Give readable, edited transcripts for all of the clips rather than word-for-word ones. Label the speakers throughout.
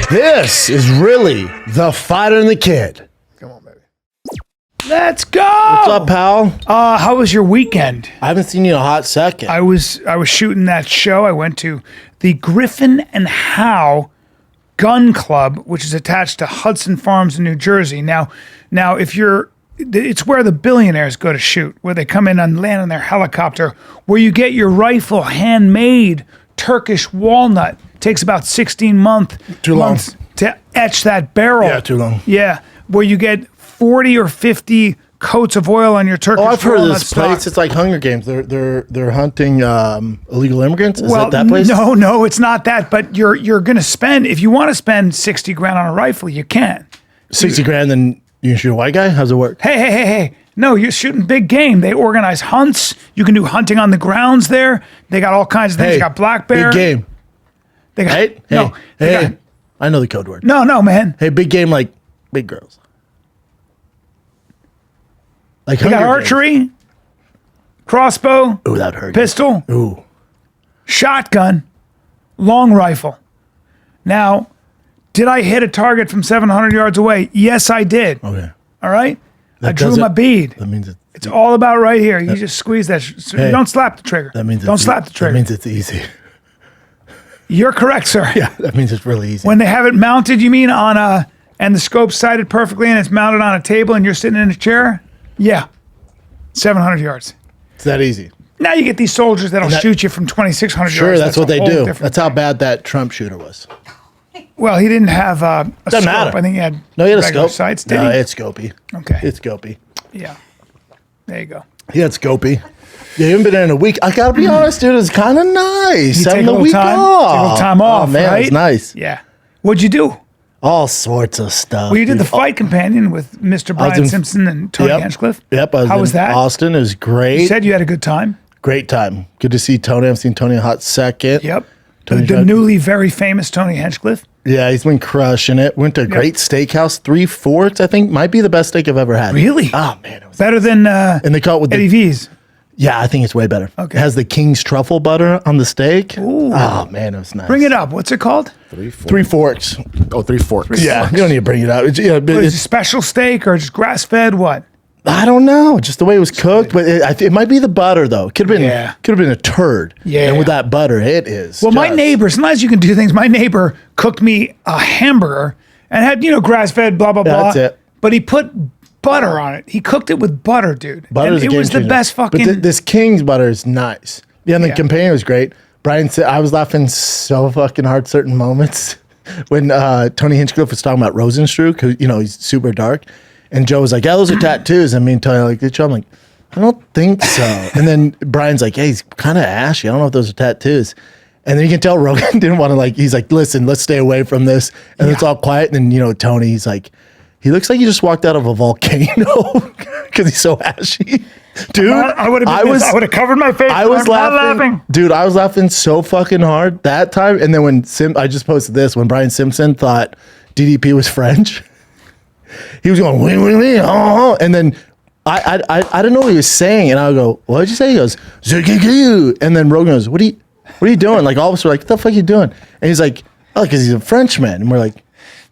Speaker 1: This is really the fighter and the kid.
Speaker 2: Come on, baby.
Speaker 3: Let's go.
Speaker 1: What's up, pal?
Speaker 3: How was your weekend?
Speaker 1: I haven't seen you in a hot second.
Speaker 3: I was shooting that show. I went to the Griffin and Howe Gun Club, which is attached to Hudson Farms in New Jersey. Now, it's where the billionaires go to shoot, where they come in and land on their helicopter, where you get your rifle handmade Turkish walnut. Takes about 16 months to etch that barrel.
Speaker 1: Yeah, too long.
Speaker 3: Yeah, where you get 40 or 50 coats of oil on your Turkish walnut.
Speaker 1: Oh, I've heard of this
Speaker 3: stock.
Speaker 1: place. It's like Hunger Games. They're hunting illegal immigrants. Is
Speaker 3: Well,
Speaker 1: that place?
Speaker 3: No, it's not that. But you're gonna spend, if you want to spend 60 grand on a rifle, you can.
Speaker 1: 60 grand, then you can shoot a white guy? How's it work?
Speaker 3: Hey. No, you're shooting big game. They organize hunts. You can do hunting on the grounds there. They got all kinds of things. They got black bear.
Speaker 1: Big game.
Speaker 3: They got,
Speaker 1: Hey,
Speaker 3: no,
Speaker 1: hey. I know the code word.
Speaker 3: No, man.
Speaker 1: Hey, big game like big girls. Like
Speaker 3: They got
Speaker 1: Hunger Games.
Speaker 3: archery, crossbow,
Speaker 1: Ooh, that hurt.
Speaker 3: pistol,
Speaker 1: Ooh.
Speaker 3: shotgun, long rifle. Now, did I hit a target from 700 yards away? Yes, I did.
Speaker 1: Okay.
Speaker 3: All right? I drew
Speaker 1: does
Speaker 3: my
Speaker 1: it-
Speaker 3: bead.
Speaker 1: That means
Speaker 3: It's all about right here. You just squeeze that.
Speaker 1: Hey,
Speaker 3: don't slap the trigger.
Speaker 1: that means
Speaker 3: don't slap the trigger.
Speaker 1: That means it's easy.
Speaker 3: You're correct, sir.
Speaker 1: Yeah, that means it's really easy.
Speaker 3: When they have it mounted, you mean on a, and the scope's sighted perfectly and it's mounted on a table and you're sitting in a chair? Yeah. 700 yards.
Speaker 1: It's that easy.
Speaker 3: Now you get these soldiers that'll shoot you from 2,600
Speaker 1: Sure,
Speaker 3: yards.
Speaker 1: that's what
Speaker 3: a
Speaker 1: they
Speaker 3: whole
Speaker 1: do.
Speaker 3: different
Speaker 1: That's how
Speaker 3: thing.
Speaker 1: bad that Trump shooter was.
Speaker 3: Well, he didn't have a
Speaker 1: Doesn't
Speaker 3: scope.
Speaker 1: matter.
Speaker 3: I think he had
Speaker 1: No, he had a
Speaker 3: regular
Speaker 1: scope.
Speaker 3: sights. Did
Speaker 1: No,
Speaker 3: he?
Speaker 1: it's scopy.
Speaker 3: Okay.
Speaker 1: It's scopy.
Speaker 3: Yeah. There you go.
Speaker 1: He had scopy. Yeah, you haven't been there in a week. I gotta be honest, dude. It's kind of nice.
Speaker 3: You take
Speaker 1: Having
Speaker 3: a
Speaker 1: the
Speaker 3: little
Speaker 1: week
Speaker 3: time.
Speaker 1: off.
Speaker 3: Take a little time off,
Speaker 1: Oh man,
Speaker 3: right?
Speaker 1: it's nice.
Speaker 3: Yeah. What'd you do?
Speaker 1: All sorts of stuff.
Speaker 3: Well, you did
Speaker 1: dude.
Speaker 3: the fight companion with Mr.
Speaker 1: I was
Speaker 3: Brian
Speaker 1: in-
Speaker 3: Simpson and Tony
Speaker 1: Yep.
Speaker 3: Hinchcliffe.
Speaker 1: Yep. I was
Speaker 3: How
Speaker 1: in
Speaker 3: was that?
Speaker 1: Austin. It was great.
Speaker 3: You said you had a good time.
Speaker 1: Great time. Good to see Tony. I've seen Tony a hot second.
Speaker 3: Yep.
Speaker 1: Tony
Speaker 3: The
Speaker 1: tried-
Speaker 3: newly very famous Tony Hinchcliffe.
Speaker 1: Yeah, he's been crushing it. Went to a great steakhouse, 3 Forks. I think might be the best steak I've ever had.
Speaker 3: Really?
Speaker 1: Oh man, it was.
Speaker 3: Better than
Speaker 1: And they call it with
Speaker 3: Eddie
Speaker 1: the.
Speaker 3: V's.
Speaker 1: Yeah, I think it's way better.
Speaker 3: Okay.
Speaker 1: It has the King's truffle butter on the steak.
Speaker 3: Ooh.
Speaker 1: Oh man, it was nice.
Speaker 3: Bring it up. What's it called?
Speaker 1: 3 Forks.
Speaker 2: Oh, 3 forks.
Speaker 1: Yeah, you don't need to bring it out. It's, yeah, but
Speaker 3: What, is it
Speaker 1: it's,
Speaker 3: special steak or just grass fed? What?
Speaker 1: I don't know, just the way it was cooked. But it might be the butter though. Could have been.
Speaker 3: Yeah.
Speaker 1: Could have been a turd.
Speaker 3: Yeah.
Speaker 1: And with that butter, it is.
Speaker 3: Well, my
Speaker 1: just-
Speaker 3: neighbor, sometimes you can do things. My neighbor cooked me a hamburger and had, grass fed, blah, blah, blah.
Speaker 1: That's it.
Speaker 3: But he put butter on it. He cooked it with butter, dude.
Speaker 1: Butter's
Speaker 3: And
Speaker 1: a
Speaker 3: it was
Speaker 1: game
Speaker 3: the
Speaker 1: changer.
Speaker 3: best fucking.
Speaker 1: But this King's butter is nice. Yeah, and the
Speaker 3: Yeah.
Speaker 1: companion was great. Brian said I was laughing so fucking hard certain moments when Tony Hinchcliffe was talking about Rozenstruik, who he's super dark, and Joe was like, "Yeah, those are tattoos." And me and Tony like, "Did you?" I'm like, "I don't think so." And then Brian's like, "Hey, he's kind of ashy. I don't know if those are tattoos." And then you can tell Rogan didn't want to he's like, "Listen, let's stay away from this." And it's all quiet. And then Tony, he's like, he looks like he just walked out of a volcano because he's so ashy. Dude,
Speaker 3: I would have covered my face.
Speaker 1: I was
Speaker 3: I'm not
Speaker 1: laughing. Dude, I was laughing so fucking hard that time. And then when I just posted this, when Brian Simpson thought DDP was French, he was going, wing, wing, wing, oh. And then I didn't know what he was saying. And I would go, what did you say? He goes, Zergigiu. And then Rogan goes, what are you doing? Like all of us were like, what the fuck are you doing? And he's like, oh, because he's a Frenchman. And we're like,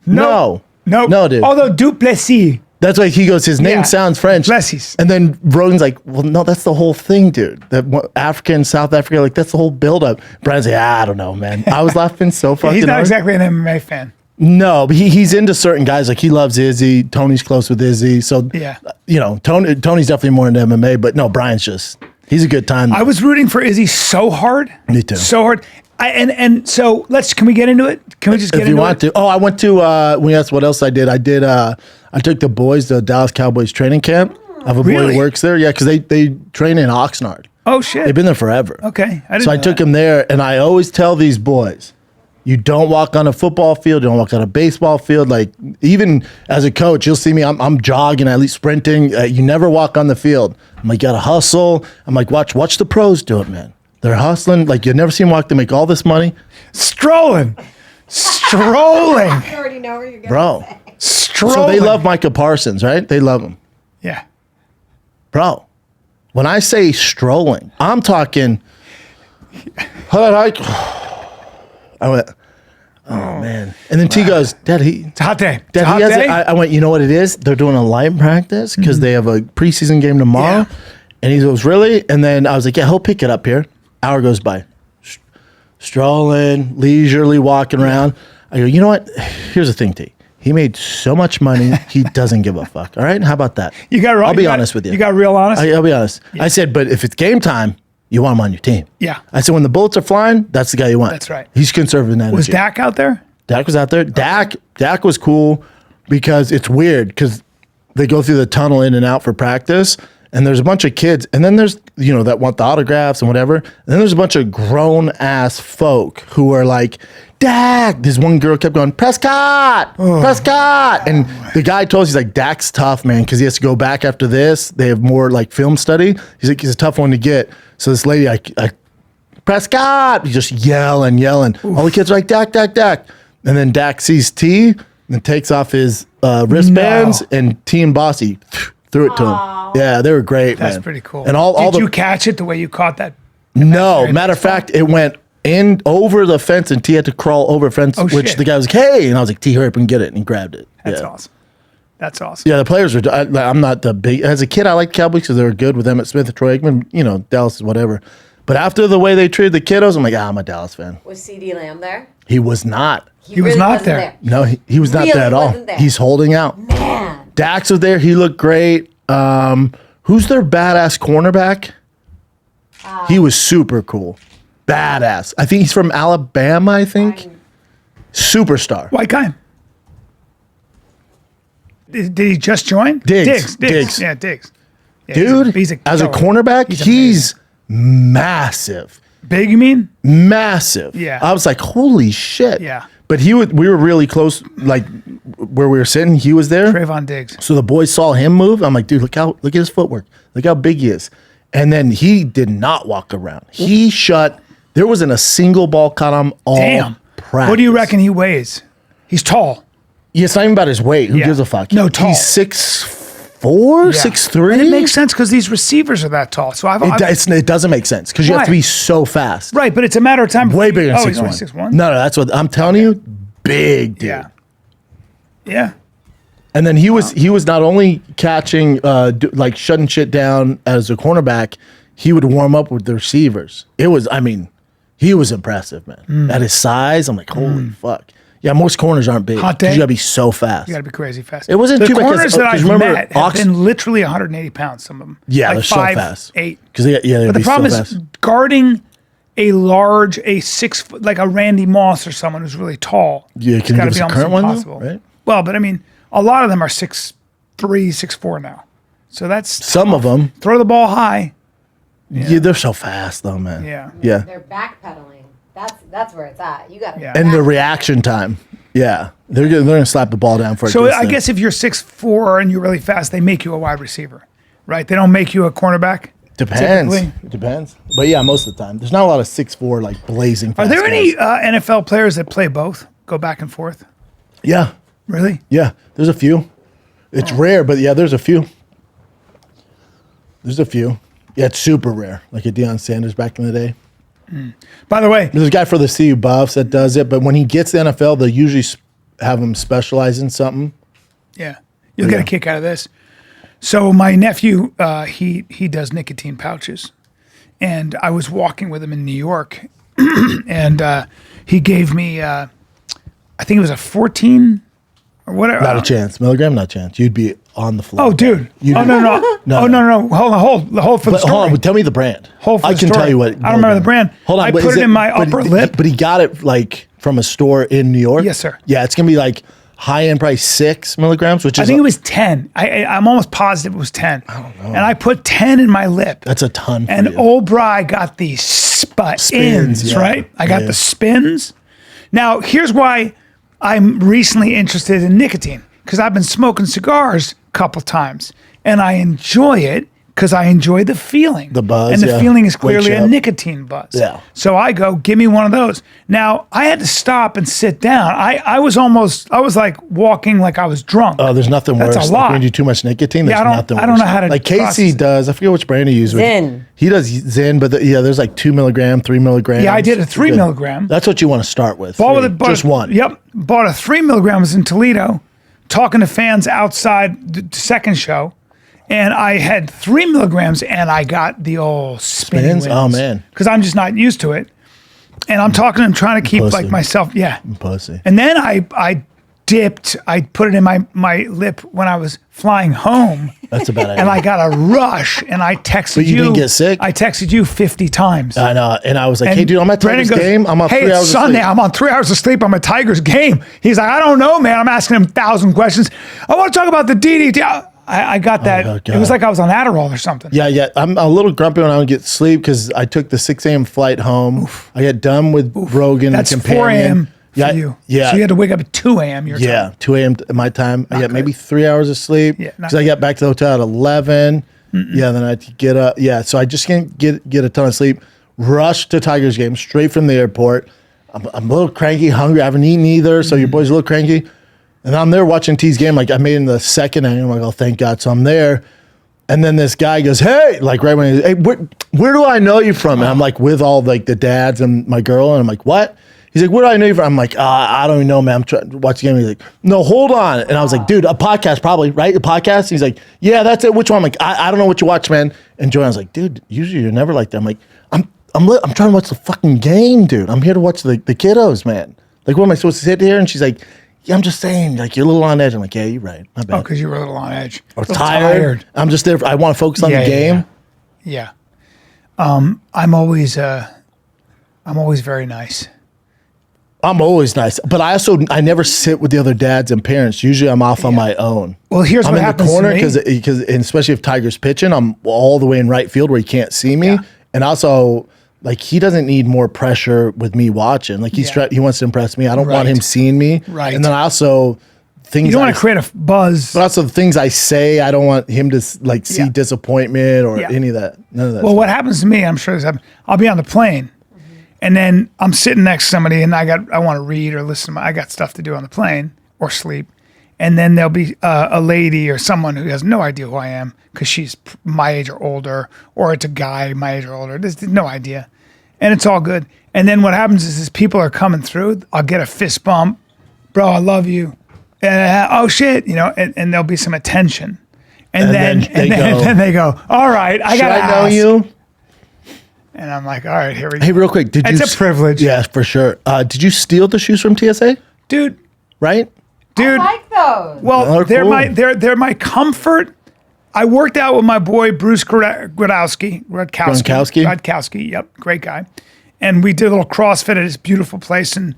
Speaker 1: no, dude.
Speaker 3: Although Du Plessis.
Speaker 1: That's why he goes, his name
Speaker 3: Yeah.
Speaker 1: sounds French.
Speaker 3: Plessis.
Speaker 1: And then Rogan's like, well, no, that's the whole thing, dude. That Africa and South Africa, like, that's the whole buildup. Brian's like, I don't know, man. I was laughing so fucking
Speaker 3: He's not
Speaker 1: hard.
Speaker 3: exactly an MMA fan.
Speaker 1: No, but he's into certain guys. Like, he loves Izzy. Tony's close with Izzy. So,
Speaker 3: Yeah.
Speaker 1: Tony's definitely more into MMA. But no, Brian's just, he's a good time.
Speaker 3: I was rooting for Izzy so hard.
Speaker 1: Me too.
Speaker 3: So hard. And so can we get into it? Can we just get
Speaker 1: if
Speaker 3: into
Speaker 1: you want
Speaker 3: it?
Speaker 1: to. Oh, I went to, when you asked what else I did, I took the boys to Dallas Cowboys training camp. I have a boy
Speaker 3: Really?
Speaker 1: who works there. Yeah, because they train in Oxnard.
Speaker 3: Oh, shit.
Speaker 1: They've been there forever.
Speaker 3: Okay. I didn't
Speaker 1: So I
Speaker 3: know
Speaker 1: took
Speaker 3: that.
Speaker 1: him there, and I always tell these boys, you don't walk on a football field, you don't walk on a baseball field. Like, even as a coach, you'll see me, I'm jogging, at least sprinting. You never walk on the field. I'm like, you gotta hustle. I'm like, watch the pros do it, man. They're hustling. Like, you've never seen them walk, they make all this money.
Speaker 3: Strolling.
Speaker 4: I already know where you're going.
Speaker 1: Bro.
Speaker 3: Strolling.
Speaker 1: So they love Micah Parsons, right? They love him.
Speaker 3: Yeah.
Speaker 1: Bro, when I say strolling, I'm talking. I Oh man! And then T goes, Dad,
Speaker 3: It's a hot day. It's
Speaker 1: Dad,
Speaker 3: a hot
Speaker 1: he has
Speaker 3: day.
Speaker 1: I went, you know what it is? They're doing a light practice because they have a preseason game tomorrow.
Speaker 3: Yeah.
Speaker 1: And he goes, really? And then I was like, yeah, he'll pick it up here. Hour goes by. Strolling, leisurely walking around. I go, you know what? Here's the thing, T. He made so much money, he doesn't give a fuck. All right? How about that?
Speaker 3: I'll
Speaker 1: be honest with you.
Speaker 3: You got real honest?
Speaker 1: I'll be honest. I said, but if it's game time, you want him on your team.
Speaker 3: Yeah.
Speaker 1: I said, when the bullets are flying, that's the guy you want.
Speaker 3: That's right.
Speaker 1: He's conservative energy.
Speaker 3: Was Dak out there?
Speaker 1: Dak was out there. Dak was cool because it's weird because they go through the tunnel in and out for practice, and there's a bunch of kids, and then there's that want the autographs and whatever, and then there's a bunch of grown ass folk who are like, Dak. This one girl kept going, Prescott, Prescott, and the guy told us, he's like, Dak's tough, man, because he has to go back after this. They have more like film study. He's like, he's a tough one to get. So this lady, Prescott, he's just yelling. Oof. All the kids are like, Dak. And then Dak sees T and takes off his wristbands, and T and Bossy threw it to him. Yeah, they were great, man.
Speaker 3: That's pretty cool.
Speaker 1: And
Speaker 3: Did you catch it the way you caught that?
Speaker 1: No, matter of fact, it went in over the fence, and T had to crawl over a fence, which
Speaker 3: shit.
Speaker 1: the guy was like, hey, and I was like, T, hurry up and get it, and he grabbed it.
Speaker 3: That's
Speaker 1: Yeah.
Speaker 3: awesome. That's awesome.
Speaker 1: Yeah, the players are. I'm not the big. As a kid, I liked Cowboys because they were good with Emmitt Smith and Troy Aikman. Dallas is whatever. But after the way they treated the kiddos, I'm like, I'm a Dallas fan.
Speaker 4: Was CD Lamb there?
Speaker 1: He was not.
Speaker 3: He was not there.
Speaker 1: No, he was not
Speaker 4: Really
Speaker 1: there at all.
Speaker 4: wasn't there.
Speaker 1: He's holding out.
Speaker 4: Man.
Speaker 1: Dax was there. He looked great. Who's their badass cornerback? He was super cool. Badass. I think he's from Alabama, I think. Superstar.
Speaker 3: White guy. Did he just join?
Speaker 1: Diggs.
Speaker 3: Yeah, Diggs. Yeah,
Speaker 1: Dude,
Speaker 3: he's a
Speaker 1: as a
Speaker 3: killer.
Speaker 1: cornerback, he's massive.
Speaker 3: Big, you mean?
Speaker 1: Massive.
Speaker 3: Yeah.
Speaker 1: I was like, holy shit.
Speaker 3: Yeah.
Speaker 1: But we were really close, like where we were sitting, he was there.
Speaker 3: Trayvon Diggs.
Speaker 1: So the boys saw him move. I'm like, dude, look at his footwork. Look how big he is. And then he did not walk around. He shut. There wasn't a single ball caught him all practice.
Speaker 3: What do you reckon he weighs? He's tall.
Speaker 1: Yeah, it's not even about his weight. Who
Speaker 3: Yeah.
Speaker 1: gives a fuck?
Speaker 3: No, tall.
Speaker 1: He's 6'4",
Speaker 3: Yeah.
Speaker 1: 6'3".
Speaker 3: And it makes sense because these receivers are that tall. So
Speaker 1: It doesn't make sense because you have to
Speaker 3: Why?
Speaker 1: be so fast.
Speaker 3: right, but it's a matter of time.
Speaker 1: Way bigger than
Speaker 3: he's only
Speaker 1: 6'1".
Speaker 3: 6'1"?
Speaker 1: No, that's what I'm telling you. Big dude.
Speaker 3: Yeah. Yeah.
Speaker 1: And then he was not only catching, like shutting shit down as a cornerback, he would warm up with the receivers. He was impressive, man. At his size, I'm like, holy fuck. Yeah, most corners aren't big.
Speaker 3: Hot day?
Speaker 1: You gotta be so fast.
Speaker 3: You got to be crazy fast.
Speaker 1: It wasn't
Speaker 3: the
Speaker 1: too bad 'cause-
Speaker 3: corners that
Speaker 1: 'cause
Speaker 3: I've
Speaker 1: remember
Speaker 3: met have
Speaker 1: Ox-
Speaker 3: been literally 180 pounds, some of them.
Speaker 1: Yeah,
Speaker 3: like
Speaker 1: they're so
Speaker 3: 5'8".
Speaker 1: fast. Because they'd
Speaker 3: But the
Speaker 1: be
Speaker 3: problem
Speaker 1: so
Speaker 3: is
Speaker 1: fast.
Speaker 3: guarding a 6 foot, like a Randy Moss or someone who's really tall.
Speaker 1: Yeah,
Speaker 3: it's
Speaker 1: can you
Speaker 3: gotta
Speaker 1: give us
Speaker 3: be
Speaker 1: a
Speaker 3: almost
Speaker 1: current one, though?
Speaker 3: impossible.
Speaker 1: Right?
Speaker 3: Well, but I mean, a lot of them are 6'3", 6'4" now. So that's
Speaker 1: Some of them.
Speaker 3: throw the ball high.
Speaker 1: Yeah, they're so fast though, man.
Speaker 3: Yeah.
Speaker 1: Yeah.
Speaker 4: They're backpedaling. That's where it's at. You got to.
Speaker 3: Yeah.
Speaker 1: And the reaction time. Yeah. They're gonna slap the ball down for a
Speaker 3: So
Speaker 1: good
Speaker 3: I
Speaker 1: thing.
Speaker 3: guess if you're 6'4" and you're really fast, they make you a wide receiver, right? They don't make you a cornerback.
Speaker 1: Depends.
Speaker 3: typically.
Speaker 1: It depends. But yeah, most of the time. There's not a lot of 6'4", like blazing
Speaker 3: Are
Speaker 1: fast
Speaker 3: there any
Speaker 1: guys.
Speaker 3: NFL players that play both, go back and forth?
Speaker 1: Yeah.
Speaker 3: Really?
Speaker 1: Yeah. There's a few. It's rare, but yeah, there's a few. There's a few. Yeah, it's super rare. Like a Deion Sanders back in the day.
Speaker 3: By the way,
Speaker 1: There's a guy for the CU Buffs that does it, but when he gets to the NFL, they'll usually have him specialize in something.
Speaker 3: yeah, you'll get a kick out of this. So my nephew, he does nicotine pouches, and I was walking with him in New York, and he gave me, I think it was a 14 or whatever.
Speaker 1: Not a chance. Milligram, not a chance. You'd be on the floor.
Speaker 3: Oh, dude.
Speaker 1: You'd
Speaker 3: Oh,
Speaker 1: be-
Speaker 3: no.
Speaker 1: No,
Speaker 3: Oh,
Speaker 1: no.
Speaker 3: no. Hold for the
Speaker 1: But
Speaker 3: story.
Speaker 1: hold on, tell me the brand.
Speaker 3: Hold for
Speaker 1: I
Speaker 3: the
Speaker 1: can
Speaker 3: story.
Speaker 1: tell you what.
Speaker 3: I don't remember the brand.
Speaker 1: Hold on,
Speaker 3: I
Speaker 1: but
Speaker 3: put
Speaker 1: is
Speaker 3: it in my upper lip.
Speaker 1: But he got it like from a store in New York.
Speaker 3: Yes, sir.
Speaker 1: Yeah, it's gonna be like high end price 6 milligrams, which is
Speaker 3: I think it was 10. I'm almost positive it was 10. I don't know. And I put 10 in my lip.
Speaker 1: that's a ton. For
Speaker 3: And
Speaker 1: you.
Speaker 3: old Bry got the spins,
Speaker 1: yeah.
Speaker 3: right? I got
Speaker 1: Yeah.
Speaker 3: the spins. Now, here's why I'm recently interested in nicotine, because I've been smoking cigars a couple times, and I enjoy it because I enjoy the feeling.
Speaker 1: The buzz,
Speaker 3: And the
Speaker 1: yeah.
Speaker 3: feeling is
Speaker 1: Wakes
Speaker 3: clearly
Speaker 1: you
Speaker 3: a
Speaker 1: up.
Speaker 3: nicotine buzz.
Speaker 1: Yeah.
Speaker 3: So I go, give me one of those. Now, I had to stop and sit down. I was like walking like I was drunk.
Speaker 1: Oh, there's nothing
Speaker 3: That's
Speaker 1: worse.
Speaker 3: a lot.
Speaker 1: Like when you do too much nicotine, there's
Speaker 3: Yeah,
Speaker 1: nothing worse.
Speaker 3: I don't know how to
Speaker 1: Like
Speaker 3: process
Speaker 1: Casey
Speaker 3: it.
Speaker 1: does. I forget which brand he uses.
Speaker 4: Zyn.
Speaker 1: He does Zyn, but there's like 2 milligram, 3 milligrams.
Speaker 3: Yeah, I did a 3
Speaker 1: Good.
Speaker 3: milligram.
Speaker 1: That's what you want to start with.
Speaker 3: Bought
Speaker 1: Three.
Speaker 3: with a-
Speaker 1: Just one.
Speaker 3: Yep. Bought a 3 milligrams in Toledo, talking to fans outside the second show. And I had 3 milligrams and I got the old spinning
Speaker 1: Spins? Oh, man.
Speaker 3: Because I'm just not used to it. And I'm talking to him, trying to keep
Speaker 1: Pussy.
Speaker 3: like myself. Yeah.
Speaker 1: Pussy.
Speaker 3: And then I dipped, I put it in my lip when I was flying home.
Speaker 1: That's a bad idea.
Speaker 3: And I got a rush and I texted
Speaker 1: But you didn't get sick?
Speaker 3: I texted you 50 times.
Speaker 1: I know. And I was like, hey, dude, I'm at
Speaker 3: Brendan
Speaker 1: Tigers
Speaker 3: goes,
Speaker 1: game. I'm on
Speaker 3: hey,
Speaker 1: 3
Speaker 3: it's
Speaker 1: hours
Speaker 3: Sunday.
Speaker 1: of sleep.
Speaker 3: I'm on 3 hours of sleep. I'm at Tigers game. He's like, I don't know, man. I'm asking him 1,000 questions. I want to talk about the DDT. I got that.
Speaker 1: Oh,
Speaker 3: it was like I was on Adderall or something.
Speaker 1: Yeah. I'm a little grumpy when I don't get sleep because I took the 6 a.m. flight home. I get done with Rogan
Speaker 3: That's
Speaker 1: and
Speaker 3: 4
Speaker 1: Companion.
Speaker 3: a.m. for
Speaker 1: Yeah,
Speaker 3: you.
Speaker 1: yeah.
Speaker 3: So you had to wake up at 2 a.m. your
Speaker 1: Yeah,
Speaker 3: time.
Speaker 1: 2 a.m. my time. I got
Speaker 3: good.
Speaker 1: maybe 3 hours of sleep.
Speaker 3: Yeah, not
Speaker 1: Because I got back to the hotel at 11. Yeah, then I had to get up. Yeah, so I just can't get a ton of sleep. Rush to Tigers game straight from the airport. I'm a little cranky, hungry. I haven't eaten either, so your boy's a little cranky. And I'm there watching T's game. Like I made it in the second inning. I'm like, oh, thank God. So I'm there. And then this guy goes, hey, like right when hey, where do I know you from? And I'm like with all like the dads and my girl. And I'm like, what? He's like, where do I know you from? I'm like, I don't even know, man. I'm trying to watch the game. He's like, no, hold on. And I was like, dude, a podcast probably, right? A podcast? He's like, yeah, that's it. Which one? I'm like, I don't know what you watch, man. And Joanne's like, dude, usually you're never like that. I'm like, I'm trying to watch the fucking game, dude. I'm here to watch the kiddos, man. Like, what am I supposed to sit here? And she's like, yeah, I'm just saying, like, you're a little on edge. I'm like, yeah, you're right. My bad.
Speaker 3: Oh, because you were a little on edge.
Speaker 1: Or
Speaker 3: A little
Speaker 1: tired. I'm just there. I want to focus on the game.
Speaker 3: Yeah. I'm always very nice.
Speaker 1: I'm always nice, but I never sit with the other dads and parents. Usually, I'm off on my own.
Speaker 3: Well, here's
Speaker 1: I'm
Speaker 3: what
Speaker 1: in the
Speaker 3: happens
Speaker 1: corner
Speaker 3: to me.
Speaker 1: because and especially if Tiger's pitching, I'm all the way in right field where he can't see me,
Speaker 3: Yeah.
Speaker 1: and also like he doesn't need more pressure with me watching. Like he wants to impress me. I don't want
Speaker 3: Right.
Speaker 1: him seeing me.
Speaker 3: Right.
Speaker 1: And then I also things
Speaker 3: You don't
Speaker 1: I-
Speaker 3: want to create a buzz.
Speaker 1: but also the things I say, I don't want him to like see
Speaker 3: Yeah.
Speaker 1: disappointment or
Speaker 3: Yeah.
Speaker 1: any of that. None of that.
Speaker 3: Well,
Speaker 1: stuff.
Speaker 3: what happens to me, I'm sure this happens, I'll be on the plane and then I'm sitting next to somebody and I want to read or listen. I got stuff to do on the plane or sleep. And then there'll be a lady or someone who has no idea who I am because she's my age or older, or it's a guy my age or older. There's no idea. And it's all good. And then what happens is people are coming through. I'll get a fist bump. Bro, I love you. Oh, shit. And there'll be some attention. And then they go, all right, I got to
Speaker 1: Should I know you?
Speaker 3: And I'm like, all right, here we go.
Speaker 1: Hey, real quick, did you?
Speaker 3: It's a privilege.
Speaker 1: Yeah, for sure. Did you steal the shoes from TSA?
Speaker 3: Dude,
Speaker 1: Right?
Speaker 3: dude.
Speaker 4: I like those.
Speaker 3: Well,
Speaker 1: They're cool.
Speaker 3: they're my comfort. I worked out with my boy Bruce Gradkowski. Yep, great guy. And we did a little CrossFit at this beautiful place on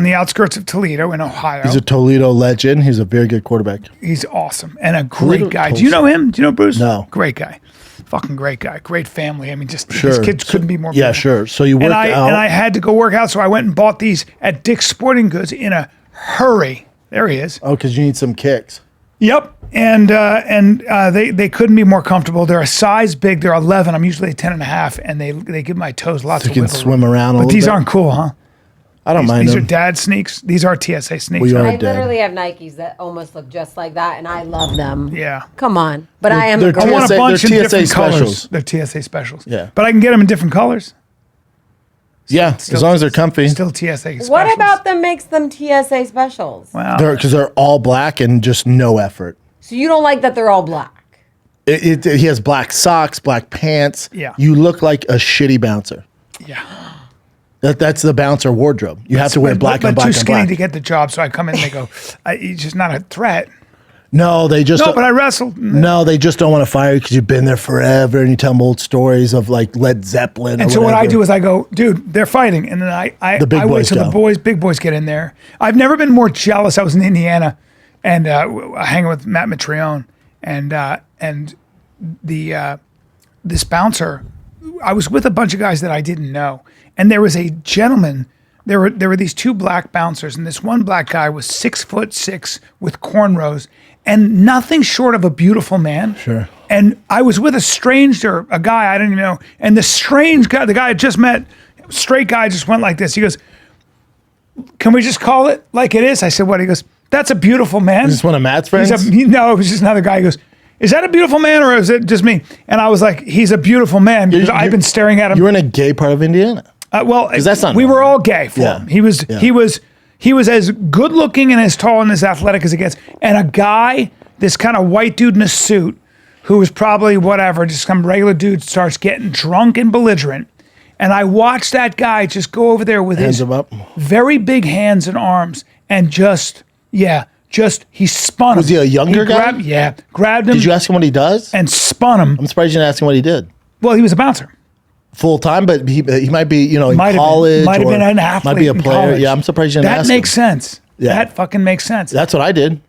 Speaker 3: the outskirts of Toledo in Ohio.
Speaker 1: He's a Toledo legend. He's a very good quarterback.
Speaker 3: He's awesome and a great
Speaker 1: Toledo,
Speaker 3: guy. Do you know him? Do you know Bruce?
Speaker 1: No.
Speaker 3: Great guy. Fucking great guy. Great family. I mean, just
Speaker 1: Sure.
Speaker 3: his kids couldn't be more
Speaker 1: Yeah,
Speaker 3: beautiful.
Speaker 1: sure. So you worked out.
Speaker 3: And I had to go work out, so I went and bought these at Dick's Sporting Goods in a hurry. There he is.
Speaker 1: Oh, because you need some kicks.
Speaker 3: Yep. And they couldn't be more comfortable. They're a size big. They're 11. I'm usually 10 and a half, and they give my toes lots
Speaker 1: You
Speaker 3: of
Speaker 1: can
Speaker 3: wiggle
Speaker 1: swim
Speaker 3: room.
Speaker 1: around a
Speaker 3: But
Speaker 1: little
Speaker 3: these
Speaker 1: bit.
Speaker 3: aren't cool, huh?
Speaker 1: I don't mind
Speaker 3: These are
Speaker 1: them.
Speaker 3: dad sneaks. These are TSA sneaks.
Speaker 1: We are
Speaker 4: I
Speaker 1: dead.
Speaker 4: literally have Nikes that almost look just like that, and I love them.
Speaker 3: Yeah.
Speaker 4: Come on. But I am
Speaker 1: they're
Speaker 4: a girl.
Speaker 3: I want a
Speaker 1: TSA
Speaker 3: bunch in
Speaker 1: they're
Speaker 3: different
Speaker 1: TSA
Speaker 3: colors.
Speaker 1: specials.
Speaker 3: They're TSA specials.
Speaker 1: Yeah.
Speaker 3: But I can get them in different colors.
Speaker 1: Yeah, as long as they're comfy.
Speaker 3: Still TSA specials.
Speaker 4: What about them makes them TSA specials?
Speaker 3: Wow.
Speaker 1: Because they're all black and just no effort.
Speaker 4: So you don't like that they're all black?
Speaker 1: He has black socks, black pants.
Speaker 3: Yeah.
Speaker 1: You look like a shitty bouncer.
Speaker 3: Yeah.
Speaker 1: That's the bouncer wardrobe. You have to wear black and
Speaker 3: but
Speaker 1: black
Speaker 3: too
Speaker 1: and
Speaker 3: skinny
Speaker 1: black.
Speaker 3: to get the job, so I come in and they go, "He's just not a threat."
Speaker 1: No, they just
Speaker 3: No, but I wrestled.
Speaker 1: No, they just don't want to fire you because you've been there forever and you tell them old stories of like Led Zeppelin.
Speaker 3: And so what I do is I go, dude, they're fighting, and then I
Speaker 1: The big
Speaker 3: wait
Speaker 1: boys
Speaker 3: till
Speaker 1: go.
Speaker 3: the big boys get in there. I've never been more jealous. I was in Indiana, and hanging with Matt Mitrione, and this bouncer. I was with a bunch of guys that I didn't know, and there was a gentleman. There were these two black bouncers, and this one black guy was 6'6" with cornrows and nothing short of a beautiful man.
Speaker 1: Sure.
Speaker 3: And I was with a stranger, a guy I didn't even know. And the strange guy, the guy I just met, straight guy, just went like this. He goes, "Can we just call it like it is?" I said, "What?" He goes, "That's a beautiful man."
Speaker 1: Is this one of Matt's friends?
Speaker 3: No, it was just another guy. He goes, "Is that a beautiful man or is it just me?" And I was like, "He's a beautiful man," because I've been staring at him.
Speaker 1: You were in a gay part of Indiana.
Speaker 3: Well,
Speaker 1: that's not
Speaker 3: we were
Speaker 1: normal.
Speaker 3: all gay for him. He was as good looking and as tall and as athletic as it gets. And a guy, this kind of white dude in a suit, who was probably whatever, just some regular dude, starts getting drunk and belligerent. And I watched that guy just go over there with
Speaker 1: Hands
Speaker 3: his
Speaker 1: him up.
Speaker 3: very big hands and arms and he spun him.
Speaker 1: Was he a younger guy?
Speaker 3: Grabbed him.
Speaker 1: Did you ask him what he does?
Speaker 3: and spun him.
Speaker 1: I'm surprised you didn't ask him what he did.
Speaker 3: Well, he was a bouncer.
Speaker 1: Full time, but he might be, in
Speaker 3: Might
Speaker 1: college.
Speaker 3: have been
Speaker 1: or
Speaker 3: an athlete.
Speaker 1: Might be a
Speaker 3: in
Speaker 1: player.
Speaker 3: college.
Speaker 1: Yeah, I'm surprised you didn't
Speaker 3: That
Speaker 1: ask
Speaker 3: makes
Speaker 1: him.
Speaker 3: sense.
Speaker 1: Yeah.
Speaker 3: That fucking makes sense.
Speaker 1: That's what I did.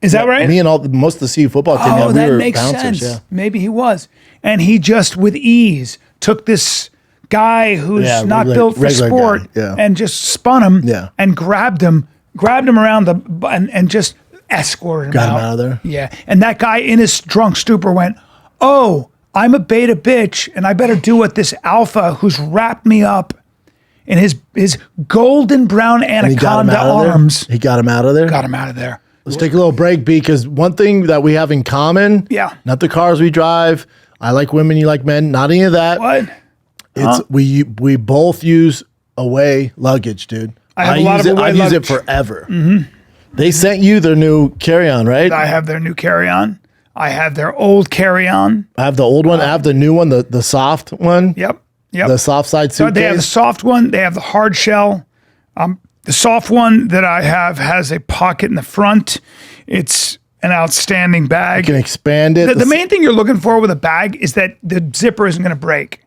Speaker 3: Is that right?
Speaker 1: Me and most of the CU football team,
Speaker 3: Oh,
Speaker 1: we
Speaker 3: that
Speaker 1: were
Speaker 3: makes
Speaker 1: bouncers.
Speaker 3: sense.
Speaker 1: Yeah.
Speaker 3: Maybe he was. And he just, with ease, took this guy who's
Speaker 1: Yeah,
Speaker 3: not
Speaker 1: regular-
Speaker 3: built for
Speaker 1: regular
Speaker 3: sport
Speaker 1: guy, yeah.
Speaker 3: and just spun him
Speaker 1: Yeah.
Speaker 3: and grabbed him around and just escorted him
Speaker 1: Got him
Speaker 3: out.
Speaker 1: out of there.
Speaker 3: Yeah. And that guy in his drunk stupor went, "Oh, I'm a beta bitch and I better do what this alpha who's wrapped me up in his golden brown
Speaker 1: And he got him
Speaker 3: anaconda
Speaker 1: out of there.
Speaker 3: arms."
Speaker 1: He got him out of there.
Speaker 3: Got him out of there.
Speaker 1: Let's take a little break, because one thing that we have in common,
Speaker 3: Yeah.
Speaker 1: not the cars we drive. I like women, you like men. Not any of that.
Speaker 3: What?
Speaker 1: It's we both use away luggage, dude.
Speaker 3: I have a lot
Speaker 1: use
Speaker 3: of
Speaker 1: it.
Speaker 3: away
Speaker 1: I've used it
Speaker 3: luggage.
Speaker 1: forever. Mm-hmm. They sent you their new carry-on, right?
Speaker 3: I have their new carry-on. I have their old carry-on.
Speaker 1: I have the old one. I have the new one, the soft one.
Speaker 3: Yep.
Speaker 1: The soft side
Speaker 3: So
Speaker 1: suitcase.
Speaker 3: they have the soft one. They have the hard shell. The soft one that I have has a pocket in the front. It's an outstanding bag.
Speaker 1: You can expand it.
Speaker 3: The main thing you're looking for with a bag is that the zipper isn't going to break,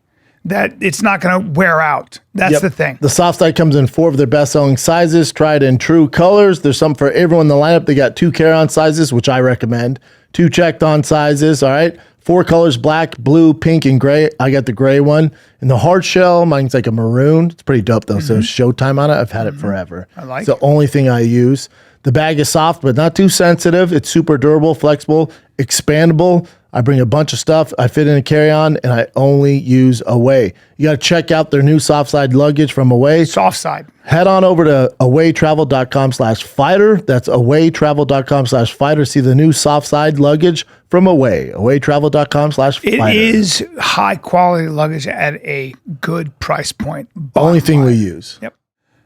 Speaker 3: that it's not going to wear out. That's
Speaker 1: Yep.
Speaker 3: the thing.
Speaker 1: The soft side comes in 4 of their best-selling sizes, tried and true colors. There's some for everyone in the lineup. They got 2 carry-on sizes, which I recommend. 2 checked-on sizes, all right? 4 colors, black, blue, pink, and gray. I got the gray one. And the hard shell, mine's like a maroon. It's pretty dope, though. So Showtime on it. I've had it forever.
Speaker 3: I like
Speaker 1: It's the only thing I use. The bag is soft, but not too sensitive. It's super durable, flexible, expandable. I bring a bunch of stuff. I fit in a carry-on, and I only use Away. You got to check out their new soft side luggage from Away.
Speaker 3: Soft side.
Speaker 1: Head on over to awaytravel.com/fighter. That's awaytravel.com/fighter. See the new soft side luggage from Away. Awaytravel.com/fighter.
Speaker 3: It is high quality luggage at a good price point.
Speaker 1: Only thing we use.
Speaker 3: Yep.